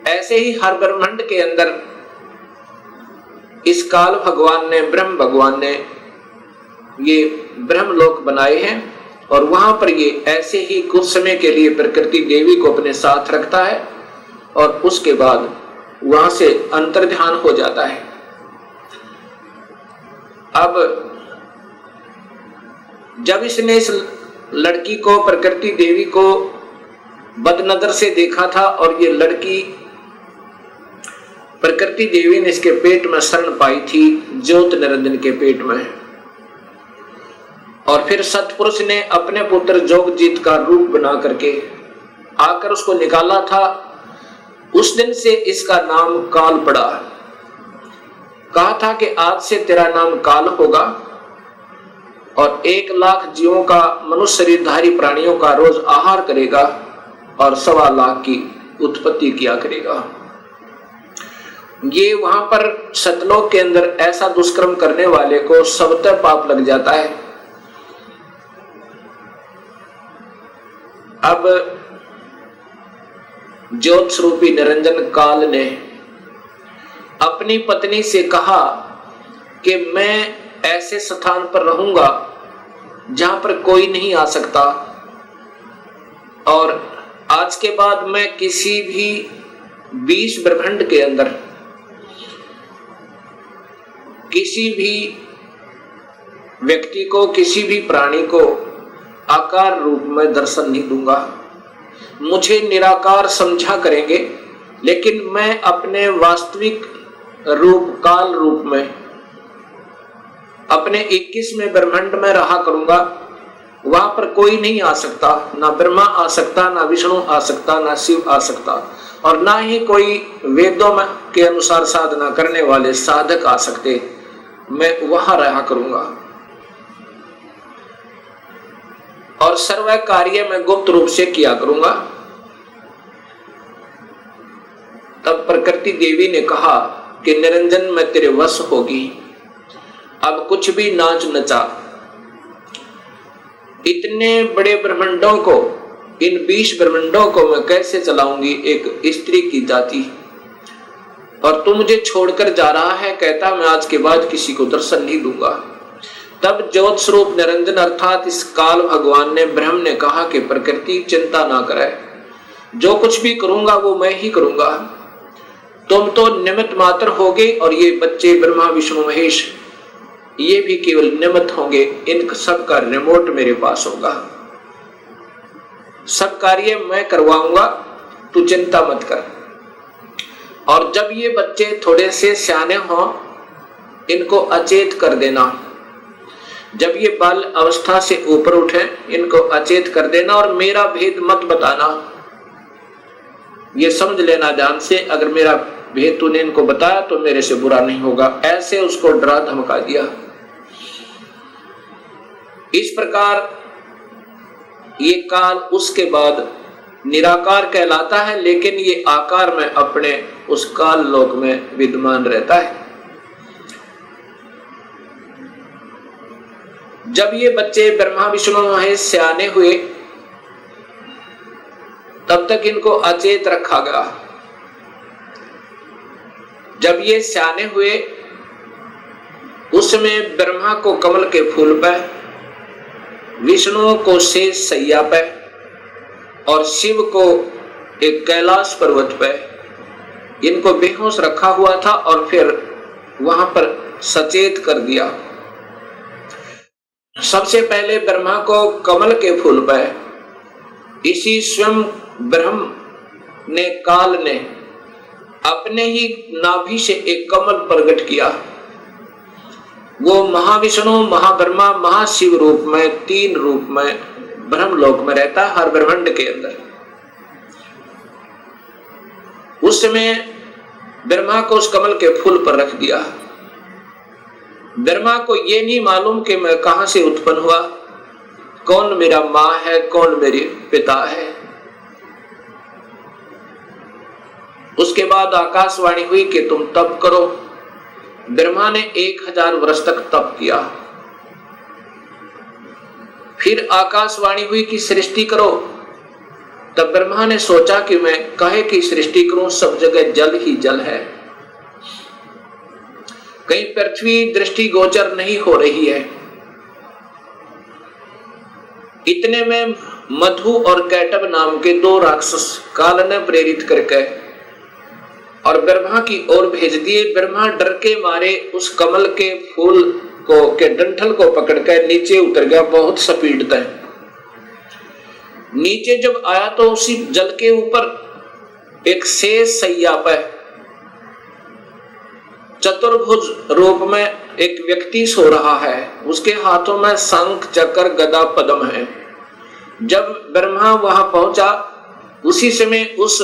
ऐसे ही हर ब्रह्मांड के अंदर इस काल भगवान ने, ब्रह्म भगवान ने ये ब्रह्मलोक बनाए हैं और वहां पर ये ऐसे ही कुछ समय के लिए प्रकृति देवी को अपने साथ रखता है और उसके बाद वहां से अंतर्ध्यान हो जाता है। अब जब इसने इस लड़की को, प्रकृति देवी को बदनजर से देखा था और ये लड़की प्रकृति देवी ने इसके पेट में शरण पाई थी, ज्योत निरंजन के पेट में, और फिर सतपुरुष ने अपने पुत्र जोगजीत का रूप बना करके आकर उसको निकाला था। उस दिन से इसका नाम काल पड़ा। कहा था कि आज से तेरा नाम काल होगा और 1 लाख जीवों का, मनुष्य शरीरधारी प्राणियों का रोज आहार करेगा और 1.25 लाख की उत्पत्ति किया करेगा। ये वहां पर सतलोक के अंदर ऐसा दुष्कर्म करने वाले को सबतः पाप लग जाता है। अब ज्योत स्वरूपी निरंजन काल ने अपनी पत्नी से कहा कि मैं ऐसे स्थान पर रहूंगा जहां पर कोई नहीं आ सकता, और आज के बाद मैं किसी भी 20 ब्रह्मांड के अंदर किसी भी व्यक्ति को, किसी भी प्राणी को आकार रूप में दर्शन नहीं दूंगा। मुझे निराकार समझा करेंगे, लेकिन मैं अपने वास्तविक रूप, काल रूप में अपने 21वें ब्रह्मांड में रहा करूंगा वहां पर कोई नहीं आ सकता, ना ब्रह्मा आ सकता, ना विष्णु आ सकता, ना शिव आ सकता, और ना ही कोई वेदों में के अनुसार साधना करने वाले साधक आ सकते। मैं वहां रहा करूंगा और सर्व कार्य मैं गुप्त रूप से किया करूंगा। तब प्रकृति देवी ने कहा कि निरंजन मैं तेरे वश होगी, अब कुछ भी नाच नचा। इतने बड़े ब्रह्मांडों को, इन 20 ब्रह्मांडों को मैं कैसे चलाऊंगी एक स्त्री की जाति, और तू मुझे छोड़कर जा रहा है, कहता मैं आज के बाद किसी को दर्शन नहीं दूंगा। तब ज्योत स्वरूप निरंजन अर्थात इस काल भगवान ने, ब्रह्म ने कहा कि प्रकृति चिंता ना करे, जो कुछ भी करूंगा वो मैं ही करूंगा, तुम तो निमित्त मात्र होगे, और ये बच्चे ब्रह्मा विष्णु महेश ये भी केवल निमित्त होंगे, इन सब का रिमोट मेरे पास होगा, सब कार्य मैं करवाऊंगा, तू चिंता मत कर। और जब ये बच्चे थोड़े से सियाने हों, इनको अचेत कर देना, जब ये बाल अवस्था से ऊपर उठे इनको अचेत कर देना, और मेरा भेद मत बताना, ये समझ लेना ध्यान से, अगर मेरा भेद तूने इनको बताया तो मेरे से बुरा नहीं होगा। ऐसे उसको डरा धमका दिया। इस प्रकार ये काल उसके बाद निराकार कहलाता है, लेकिन ये आकार में अपने उस काल लोक में विद्यमान रहता है। जब ये बच्चे ब्रह्मा विष्णु महेश सियाने हुए, तब तक इनको अचेत रखा गया। जब ये सियाने हुए, उसमें ब्रह्मा को कमल के फूल पे, विष्णु को शेष सैया पे, और शिव को एक कैलाश पर्वत पे इनको बेहोश रखा हुआ था, और फिर वहां पर सचेत कर दिया। सबसे पहले ब्रह्मा को कमल के फूल पे इसी स्वयं ब्रह्म ने, काल ने अपने ही नाभि से एक कमल प्रकट किया। वो महाविष्णु, महाब्रह्मा, महाशिव रूप में, 3 रूप में ब्रह्मलोक में रहता है, हर ब्रह्मांड के अंदर। उस समय ब्रह्मा को उस कमल के फूल पर रख दिया। ब्रह्मा को ये नहीं मालूम कि मैं कहां से उत्पन्न हुआ, कौन मेरा माँ है, कौन मेरे पिता है। उसके बाद आकाशवाणी हुई कि तुम तप करो। ब्रह्मा ने 1000 वर्ष तक तप किया। फिर आकाशवाणी हुई कि सृष्टि करो। तब ब्रह्मा ने सोचा कि मैं काहे की सृष्टि करूं, सब जगह जल ही जल है, कहीं पृथ्वी दृष्टि गोचर नहीं हो रही है। इतने में मधु और कैटब नाम के 2 राक्षस काल ने प्रेरित करके और ब्रह्मा की ओर भेज दिए। ब्रह्मा डर के मारे उस कमल के फूल को के डंठल को पकड़कर नीचे उतर गया, बहुत स्पीड तय। नीचे जब आया तो उसी जल के ऊपर एक शेष सैया पर चतुर्भुज रूप में एक व्यक्ति सो रहा है। उसके हाथों में शंख, चक्र, गदा, पद्म है। जब ब्रह्मा वहां पहुंचा, उसी समय उस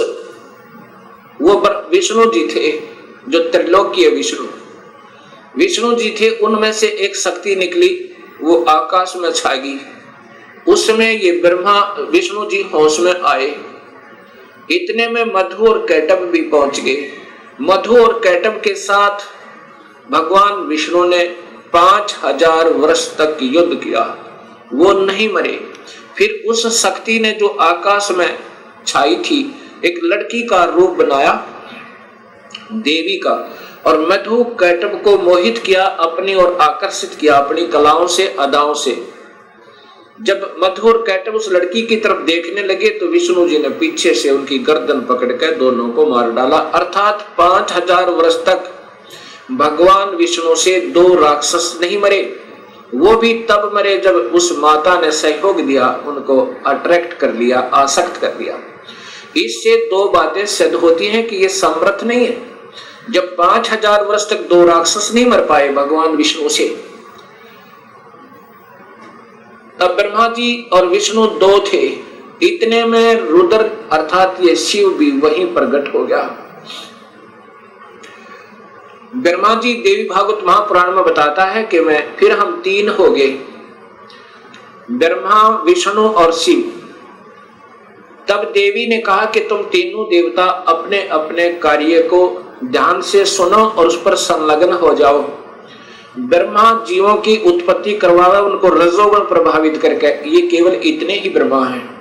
वो विष्णु जी थे, जो त्रिलोकीय विष्णु जी थे। उनमें से एक शक्ति निकली, वो आकाश में छा गई। उस समय ये ब्रह्मा विष्णु जी होश में आए। इतने में मधु और कैटब भी पहुंच गए। मधु और कैटब के साथ भगवान विष्णु ने 5000 वर्ष तक युद्ध किया, वो नहीं मरे। फिर उस शक्ति ने जो आकाश में छाई थी, एक लड़की का रूप बनाया, देवी का, और मधु कैटब को मोहित किया, अपनी ओर आकर्षित किया अपनी कलाओं से, अदाओं से। जब मधु और कैटब उस लड़की की तरफ देखने लगे तो विष्णु जी ने पीछे से उनकी गर्दन पकड़कर दोनों को मार डाला। अर्थात 5000 वर्ष तक भगवान विष्णु से 2 राक्षस नहीं मरे। वो भी तब मरे जब उस माता ने सहयोग दिया, उनको अट्रैक्ट कर लिया, आसक्त कर लिया। इससे 2 बातें सिद्ध होती हैं कि ये समर्थ नहीं है। जब 5000 वर्ष तक 2 राक्षस नहीं मर पाए भगवान विष्णु से, तब ब्रह्मा जी और विष्णु दो थे। इतने में रुद्र अर्थात ये शिव भी वहीं प्रकट हो गया। ब्रह्मा जी देवी भागवत महापुराण में बताता है कि फिर हम तीन हो गए, ब्रह्मा विष्णु और शिव। तब देवी ने कहा कि तुम तीनों देवता अपने अपने कार्य को ध्यान से सुनो और उस पर संलग्न हो जाओ। ब्रह्मा जीवों की उत्पत्ति करवावे, उनको रजोगुण प्रभावित करके, ये केवल इतने ही ब्रह्मा हैं।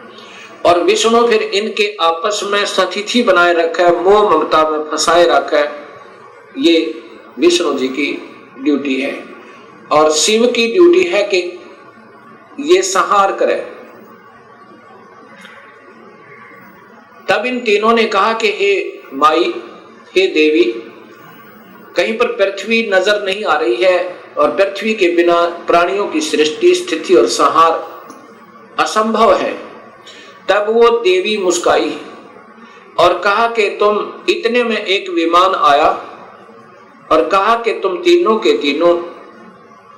और विष्णु फिर इनके आपस में सतिथि बनाए रखा है, मोह ममता में फंसाए रखा है, ये विष्णु जी की ड्यूटी है। और शिव की ड्यूटी है कि ये संहार करे। तब इन तीनों ने कहा कि हे माई, हे देवी, कहीं पर पृथ्वी नजर नहीं आ रही है और पृथ्वी के बिना प्राणियों की सृष्टि स्थिति और संहार असंभव है। तब वो देवी मुस्काई और कहा कि तुम, इतने में एक विमान आया और कहा कि तुम तीनों के तीनों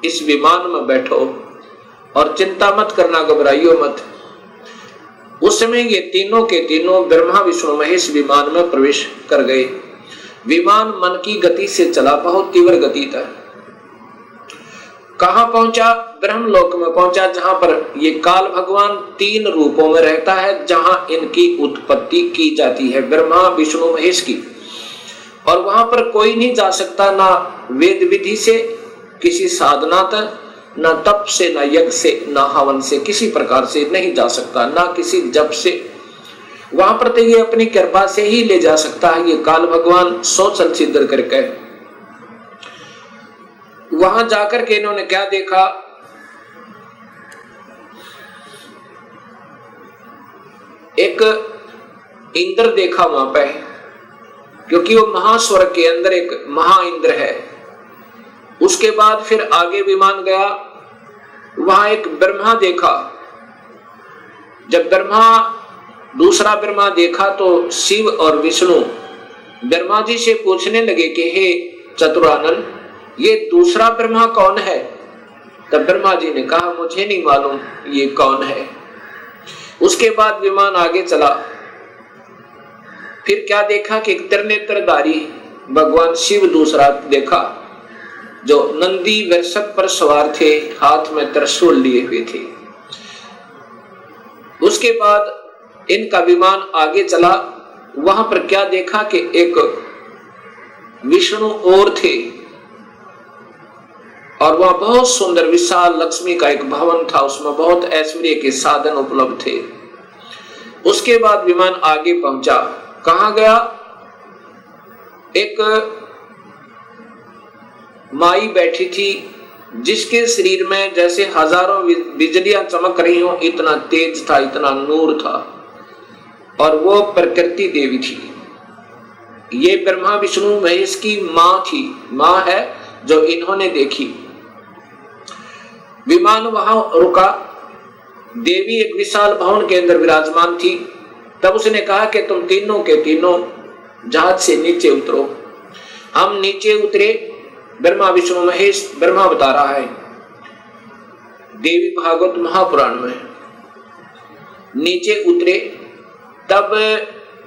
इस विमान में बैठो और चिंता मत करना, घबराइयो मत। उस समय ये तीनों के तीनों ब्रह्मा विष्णु महेश विमान में प्रवेश कर गए। विमान मन की गति से चला, बहुत तीव्र गति तक। कहां पहुंचा? ब्रह्मलोक में पहुंचा, जहां पर ये काल भगवान तीन रूपों में रहता है, जहां इनकी उत्पत्ति की जाती है, ब्रह्मा विष्णु महेश की। और वहां पर कोई नहीं जा सकता, ना वेद विधि से, किसी साधना तक, ना तप से, ना यज्ञ से, ना हवन से, किसी प्रकार से नहीं जा सकता, ना किसी जप से। वहां पर तो ये अपनी कृपा से ही ले जा सकता है, ये काल भगवान सोचल सिद्ध करके। वहां जाकर के इन्होंने क्या देखा? एक इंद्र देखा वहां पे, क्योंकि वो महास्वर्ग के अंदर एक महा इंद्र है। उसके बाद फिर आगे विमान गया, वहां एक ब्रह्मा देखा। जब दूसरा ब्रह्मा देखा तो शिव और विष्णु ब्रह्मा जी से पूछने लगे कि हे चतुरानन, ये दूसरा ब्रह्मा कौन है? तब ब्रह्मा जी ने कहा, मुझे नहीं मालूम ये कौन है। उसके बाद विमान आगे चला। फिर क्या देखा कि त्रिनेत्रधारी भगवान शिव दूसरा देखा, जो नंदी वृषभ पर सवार थे, हाथ में त्रिशूल लिए हुए थे। उसके बाद इनका विमान आगे चला। वहां पर क्या देखा कि एक विष्णु और थे, और वहां बहुत सुंदर विशाल लक्ष्मी का एक भवन था, उसमें बहुत ऐश्वर्य के साधन उपलब्ध थे। उसके बाद विमान आगे पहुंचा। कहां गया? एक माई बैठी थी, जिसके शरीर में जैसे हजारों बिजलियां चमक रही हो, इतना तेज था, इतना नूर था, और वो प्रकृति देवी थी। ये ब्रह्मा विष्णु महेश की मां थी, मां है जो इन्होंने देखी। विमान वहां रुका। देवी एक विशाल भवन के अंदर विराजमान थी। तब उसने कहा कि तुम तीनों के तीनों जहाज से नीचे उतरो। हम नीचे उतरे। ब्रह्मा विष्णु महेश, ब्रह्मा बता रहा है देवी भागवत महापुराण में, नीचे उतरे। तब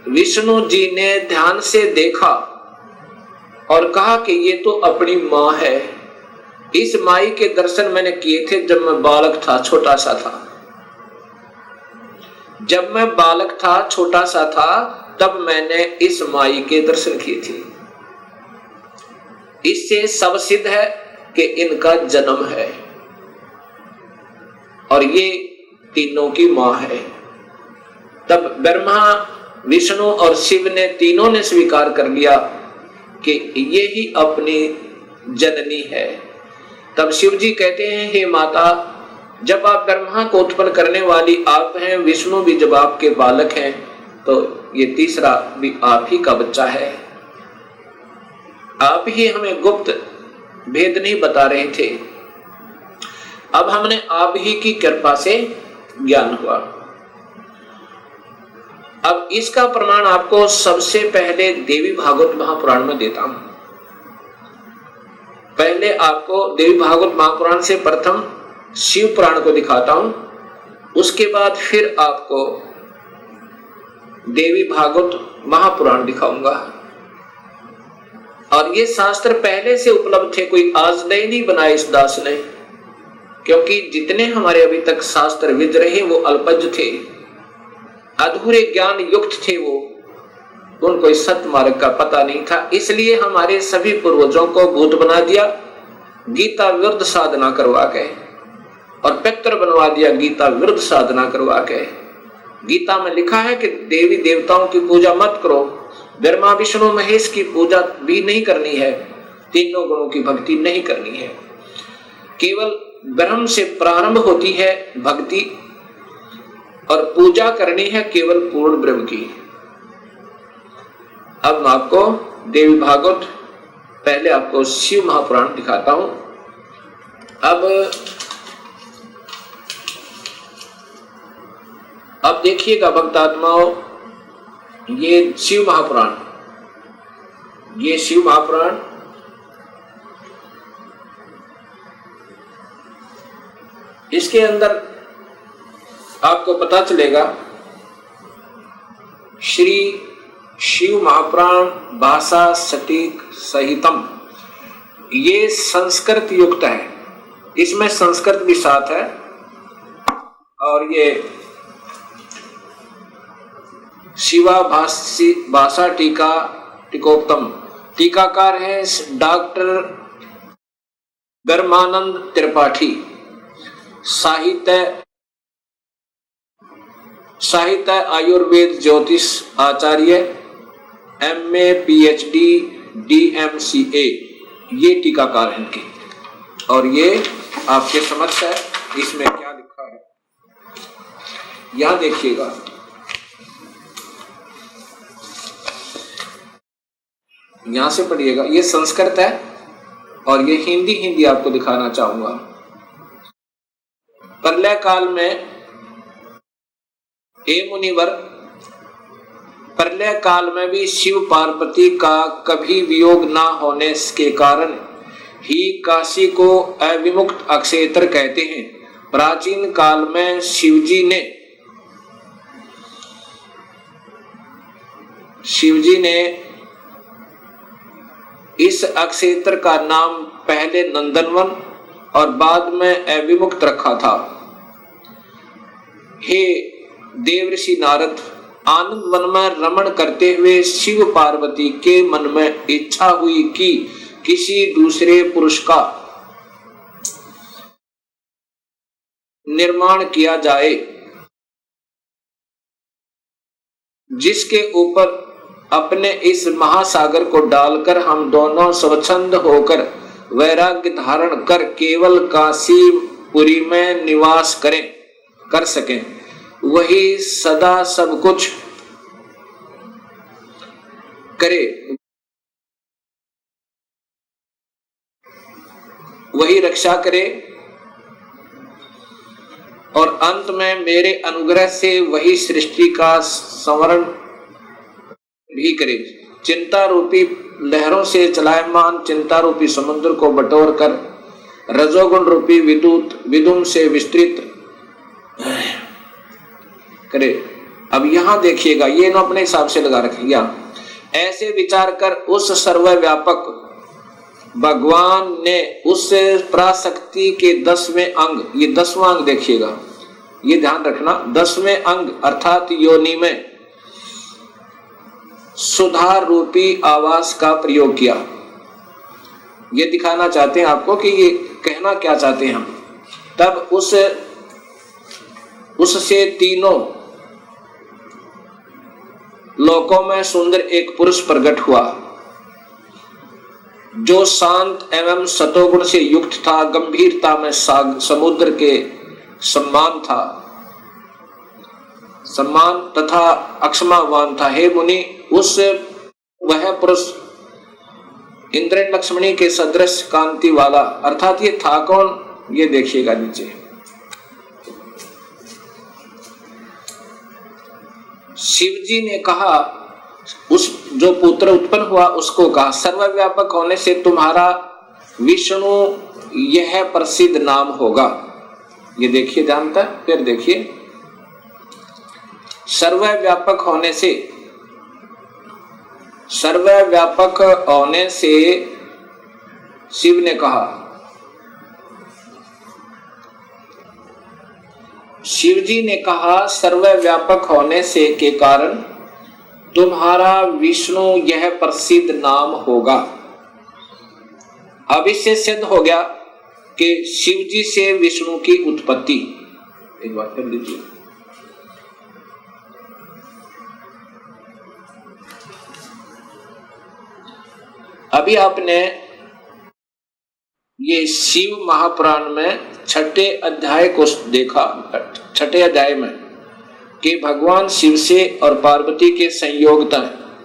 विष्णु जी ने ध्यान से देखा और कहा कि ये तो अपनी मां है। इस माई के दर्शन मैंने किए थे जब मैं बालक था, छोटा सा था। जब मैं बालक था, छोटा सा था, तब मैंने इस माई के दर्शन किए थे। इससे सब सिद्ध है कि इनका जन्म है और ये तीनों की मां है। तब ब्रह्मा विष्णु और शिव ने तीनों ने स्वीकार कर लिया कि ये ही अपनी जननी है। तब शिव जी कहते हैं, हे माता, जब आप ब्रह्मा को उत्पन्न करने वाली आप हैं, विष्णु भी जब आपके बालक हैं, तो ये तीसरा भी आप ही का बच्चा है। आप ही हमें गुप्त भेद नहीं बता रहे थे, अब हमने आप ही की कृपा से ज्ञान हुआ। अब इसका प्रमाण आपको सबसे पहले देवी भागवत महापुराण में देता हूं। पहले आपको देवी भागवत महापुराण से प्रथम शिव पुराण को दिखाता हूं, उसके बाद फिर आपको देवी भागवत महापुराण दिखाऊंगा। और ये शास्त्र पहले से उपलब्ध थे, कोई आज नए नहीं बनाए इस दास ने, क्योंकि जितने हमारे अभी तक शास्त्र विद रहे वो अल्पज्ञ थे, अधूरे ज्ञान युक्त थे, वो उनको इस सत्य मार्ग का पता नहीं था। इसलिए हमारे सभी पूर्वजों को भूत बना दिया, गीता विरुद्ध साधना करवा के, और पितर बनवा दिया गीता विरुद्ध साधना करवा के। गीता में लिखा है कि देवी देवताओं की पूजा मत करो, ब्रह्मा विष्णु महेश की पूजा भी नहीं करनी है, तीनों गुणों की भक्ति नहीं करनी है, केवल ब्रह्म से प्रारंभ होती है भक्ति, और पूजा करनी है केवल पूर्ण ब्रह्म की। अब मैं आपको देवी भागवत, पहले आपको शिव महापुराण दिखाता हूं। अब देखिएगा भक्तात्माओं, ये शिव महापुराण, ये शिव महापुराण इसके अंदर आपको पता चलेगा श्री शिव महापुराण भाषा सटीक सहितम, ये संस्कृत युक्त है, इसमें संस्कृत भी साथ है। और ये शिवा भाषा टीका टीकोत्तम, टीकाकार है डॉक्टर धर्मानंद त्रिपाठी, साहित्य आयुर्वेद ज्योतिष आचार्य, MA PhD DMCA, ये टीकाकार हैं इनके। और ये आपके समक्ष है, इसमें क्या लिखा है यहां देखिएगा। यहां से पढ़िएगा, ये संस्कृत है और ये हिंदी आपको दिखाना चाहूंगा। प्रलय काल में हे मुनिवर, प्रलय काल में भी शिव पार्वती का कभी वियोग ना होने के कारण ही काशी को अविमुक्त अक्षेत्र कहते हैं। प्राचीन काल में शिवजी ने इस अक्षेत्र का नाम पहले नंदनवन और बाद में अविमुक्त रखा था। हे देवर्षि नारद, आनंद वन में रमण करते हुए शिव पार्वती के मन में इच्छा हुई कि किसी दूसरे पुरुष का निर्माण किया जाए, जिसके ऊपर अपने इस महासागर को डालकर हम दोनों स्वच्छंद होकर वैराग्य धारण कर केवल काशीपुरी में निवास कर सकें। वही सदा सब कुछ करे, वही रक्षा करे और अंत में मेरे अनुग्रह से वही सृष्टि का संवरण भी करे। चिंता रूपी लहरों से चलायमान चिंता रूपी समुद्र को बटोर कर रजोगुण रूपी विदुम से विस्तृत करे। अब यहां देखिएगा, ये ना अपने हिसाब से लगा रखिएगा। ऐसे विचार कर उस सर्वव्यापक भगवान ने उस पराशक्ति के 10वें अंग, ये 10वां अंग देखिएगा, ये ध्यान रखना, 10वें अंग अर्थात योनि में सुधार रूपी आवास का प्रयोग किया। ये दिखाना चाहते हैं आपको कि ये कहना क्या चाहते हैं हम। तब उससे तीनों लोकों में सुंदर एक पुरुष प्रकट हुआ, जो शांत एवं सतोगुण से युक्त था, गंभीरता में समुद्र के सम्मान तथा अक्षमावान था। हे मुनि, वह पुरुष इंद्र लक्ष्मणी के सदृश कांति वाला, अर्थात ये था कौन, ये देखिएगा नीचे। शिवजी ने कहा, उस जो पुत्र उत्पन्न हुआ उसको कहा, सर्वव्यापक होने से तुम्हारा विष्णु यह प्रसिद्ध नाम होगा। ये देखिए, जानता है। फिर देखिए, सर्वव्यापक होने से शिव ने कहा, शिवजी ने कहा सर्वव्यापक होने से के कारण तुम्हारा विष्णु यह प्रसिद्ध नाम होगा। अब इससे सिद्ध हो गया कि शिवजी से विष्णु की उत्पत्ति। एक बार फिर लीजिए, अभी आपने ये शिव महापुराण में छठे अध्याय को देखा। छठे अध्याय में कि भगवान शिव से और पार्वती के संयोगता।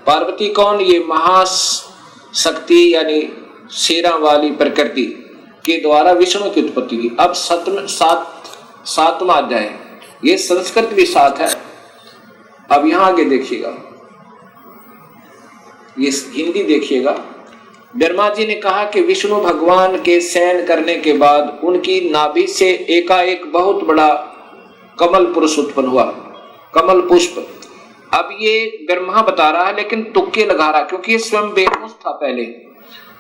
पार्वती कौन? ये महाशक्ति यानी शेरा वाली प्रकृति के द्वारा विष्णु की उत्पत्ति हुई। अब सातवां अध्याय, ये संस्कृत भी साथ है। अब यहां आगे देखिएगा, ये हिंदी देखिएगा। ब्रह्मा जी ने कहा कि विष्णु भगवान के शयन करने के बाद उनकी नाभि से एकाएक बहुत बड़ा कमल पुरुष उत्पन्न हुआ, कमल पुष्प। अब ये ब्रह्मा बता रहा है लेकिन तुक्के लगा रहा, क्योंकि ये स्वयं बेहोश था पहले,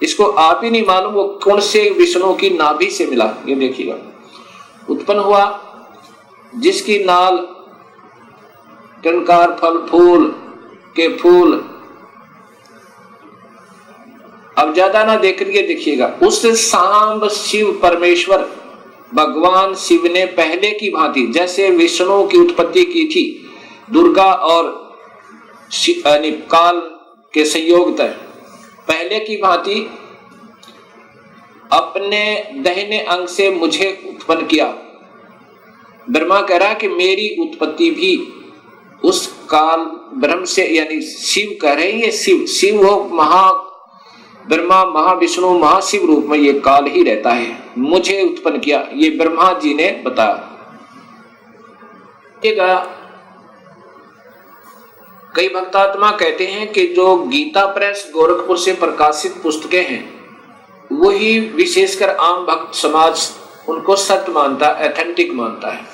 इसको आप ही नहीं मालूम वो कौन से विष्णु की नाभि से मिला। ये देखिएगा, उत्पन्न हुआ जिसकी नाल टंकार फल फूल के फूल। अब ज्यादा ना देख के देखिएगा, उस सांब शिव परमेश्वर भगवान शिव ने पहले की भांति जैसे विष्णु की उत्पत्ति की थी दुर्गा और काल के संयोग तय, पहले की भांति अपने दाहिने अंग से मुझे उत्पन्न किया। ब्रह्मा कह रहा कि मेरी उत्पत्ति भी उस काल ब्रह्म से, यानी शिव कह रहे हैं, ये शिव हो महा ब्रह्मा महाविष्णु महाशिव रूप में ये काल ही रहता है, मुझे उत्पन्न किया। ये ब्रह्मा जी ने बताया। कई भक्तात्मा कहते हैं कि जो गीता प्रेस गोरखपुर से प्रकाशित पुस्तकें हैं वही विशेषकर आम भक्त समाज उनको सत्य मानता, एथेंटिक मानता है।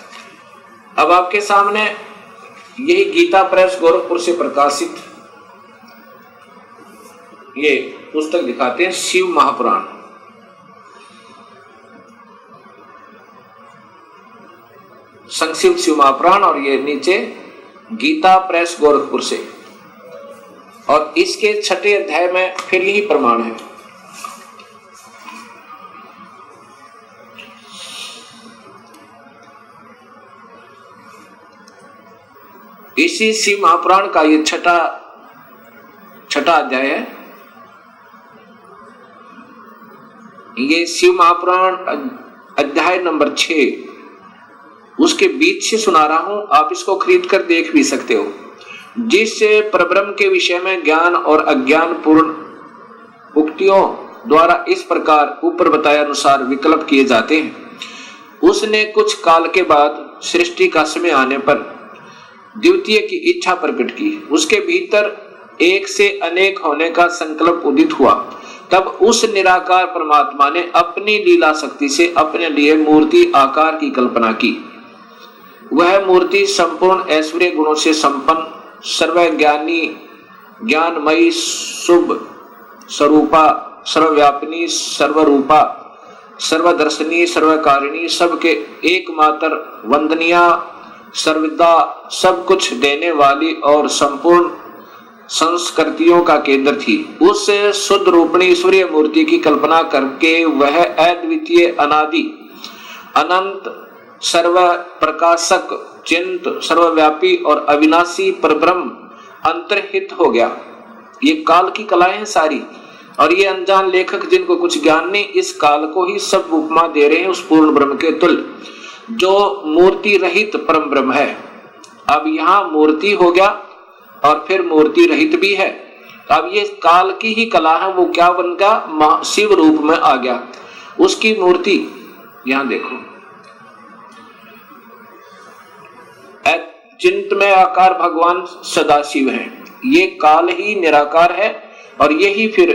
अब आपके सामने यही गीता प्रेस गोरखपुर से प्रकाशित ये पुस्तक दिखाते हैं, शिव महापुराण। संक्षिप्त शिव महापुराण, और ये नीचे गीता प्रेस गोरखपुर से, और इसके छठे अध्याय में फिर यही प्रमाण है। इसी शिव महापुराण का ये छठा अध्याय है। ये शिव महापुराण अध्याय नंबर 6, उसके बीच से सुना रहा हूं, आप इसको खरीद कर देख भी सकते हो। जिससे परब्रह्म के विषय में ज्ञान और अज्ञान पूर्ण उक्तियों द्वारा इस प्रकार ऊपर बताए अनुसार विकल्प किए जाते हैं, उसने कुछ काल के बाद सृष्टि का समय आने पर द्वितीय की इच्छा प्रकट की। उसके भीतर एक से अनेक होने का संकल्प उदित हुआ। तब उस निराकार परमात्मा ने अपनी लीला शक्ति से अपने लिए मूर्ति आकार की कल्पना की। वह मूर्ति संपूर्ण ऐश्वर्य गुणों से संपन्न, सर्वज्ञानी, ज्ञानमयी, शुभ स्वरूपा, सर्वव्यापिनी, सर्वरूपा, सर्वदर्शनी, सर्वकारिणी, सबके एकमात्र वंदनीय, सर्वदा सब कुछ देने वाली और संपूर्ण संस्कृतियों का केंद्र थी। उस शुद्ध रूपणी ईश्वरीय मूर्ति की कल्पना करके वह अद्वितीय, अनादि, अनंत, सर्व प्रकाशक, चिंत, सर्वव्यापी और अविनाशी परब्रह्म अंतर्हित हो गया। ये काल की कलाएं हैं सारी, और ये अनजान लेखक जिनको कुछ ज्ञान नहीं, इस काल को ही सब उपमा दे रहे हैं उस पूर्ण ब्रह्म के तुल्य, जो मूर्ति रहित परम ब्रह्म है। अब यहाँ मूर्ति हो गया और फिर मूर्ति रहित भी है। अब ये काल की ही कला है, वो क्या बन गया? शिव रूप में आ गया। उसकी मूर्ति यहां देखो, चिंतमय आकार भगवान सदाशिव है। ये काल ही निराकार है, और यही फिर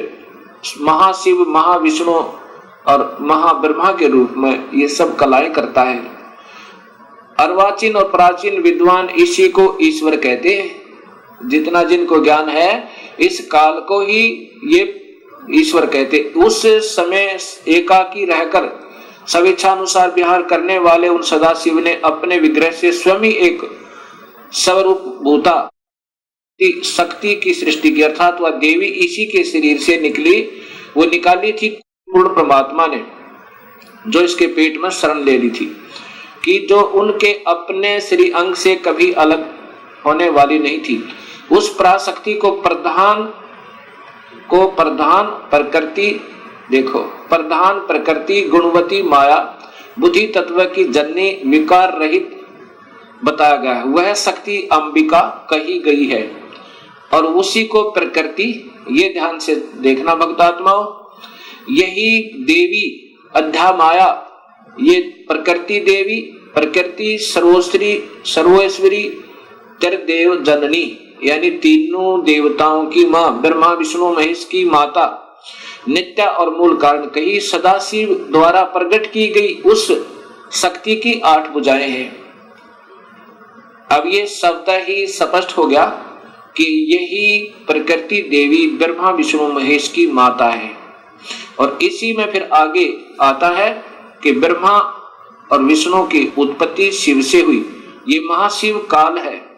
महाशिव, महाविष्णु और महाब्रह्मा के रूप में ये सब कलाएं करता है। अर्वाचीन और प्राचीन विद्वान इसी को ईश्वर कहते हैं। जितना जिनको ज्ञान है इस काल को ही ये ईश्वर कहते। उस समय एकाकी रहकर स्वेच्छानुसार विहार करने वाले उन सदाशिव ने अपने विग्रह से स्वयं ही एक स्वरूप भूता शक्ति की सृष्टि की, अर्थात वह देवी इसी के शरीर से निकली, वो निकाली थी पूर्ण परमात्मा ने, जो इसके पेट में शरण ले ली थी, कि जो उनके अपने श्री अंग से कभी अलग होने वाली नहीं थी। उस पराशक्ति को प्रधान प्रकृति, देखो प्रधान प्रकृति गुणवती माया बुद्धि तत्व की जननी विकार रहित बताया गया है। वह शक्ति अंबिका कही गई है और उसी को प्रकृति, ये ध्यान से देखना भक्तात्माओं, यही देवी अध्या माया, ये प्रकृति देवी, प्रकृति सर्वोश्री सर्वेश्वरी देव जननी, यानी तीनों देवताओं की माँ, ब्रह्मा विष्णु महेश की माता, नित्य और मूल कारण कही सदाशिव द्वारा प्रकट की गई उस शक्ति की 8 भुजाएं हैं। अब ये शब्द ही स्पष्ट हो गया कि यही प्रकृति देवी ब्रह्मा विष्णु महेश की माता है। और इसी में फिर आगे आता है कि ब्रह्मा और विष्णु की उत्पत्ति शिव से हुई, ये महाशिव काल है।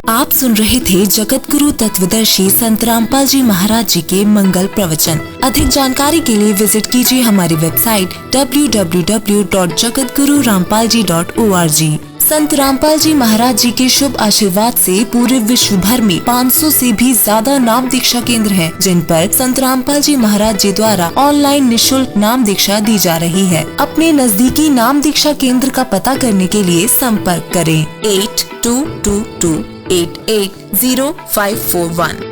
आप सुन रहे थे जगत गुरु तत्वदर्शी संत रामपाल जी महाराज जी के मंगल प्रवचन। अधिक जानकारी के लिए विजिट कीजिए हमारी वेबसाइट www.jagatgururampalji.org। संत रामपाल जी महाराज जी के शुभ आशीर्वाद से पूरे विश्व भर में 500 से भी ज्यादा नाम दीक्षा केंद्र हैं, जिन पर संत रामपाल जी महाराज जी द्वारा ऑनलाइन निशुल्क नाम दीक्षा दी जा रही है। अपने नजदीकी नाम दीक्षा केंद्र का पता करने के लिए संपर्क करें 8222880541।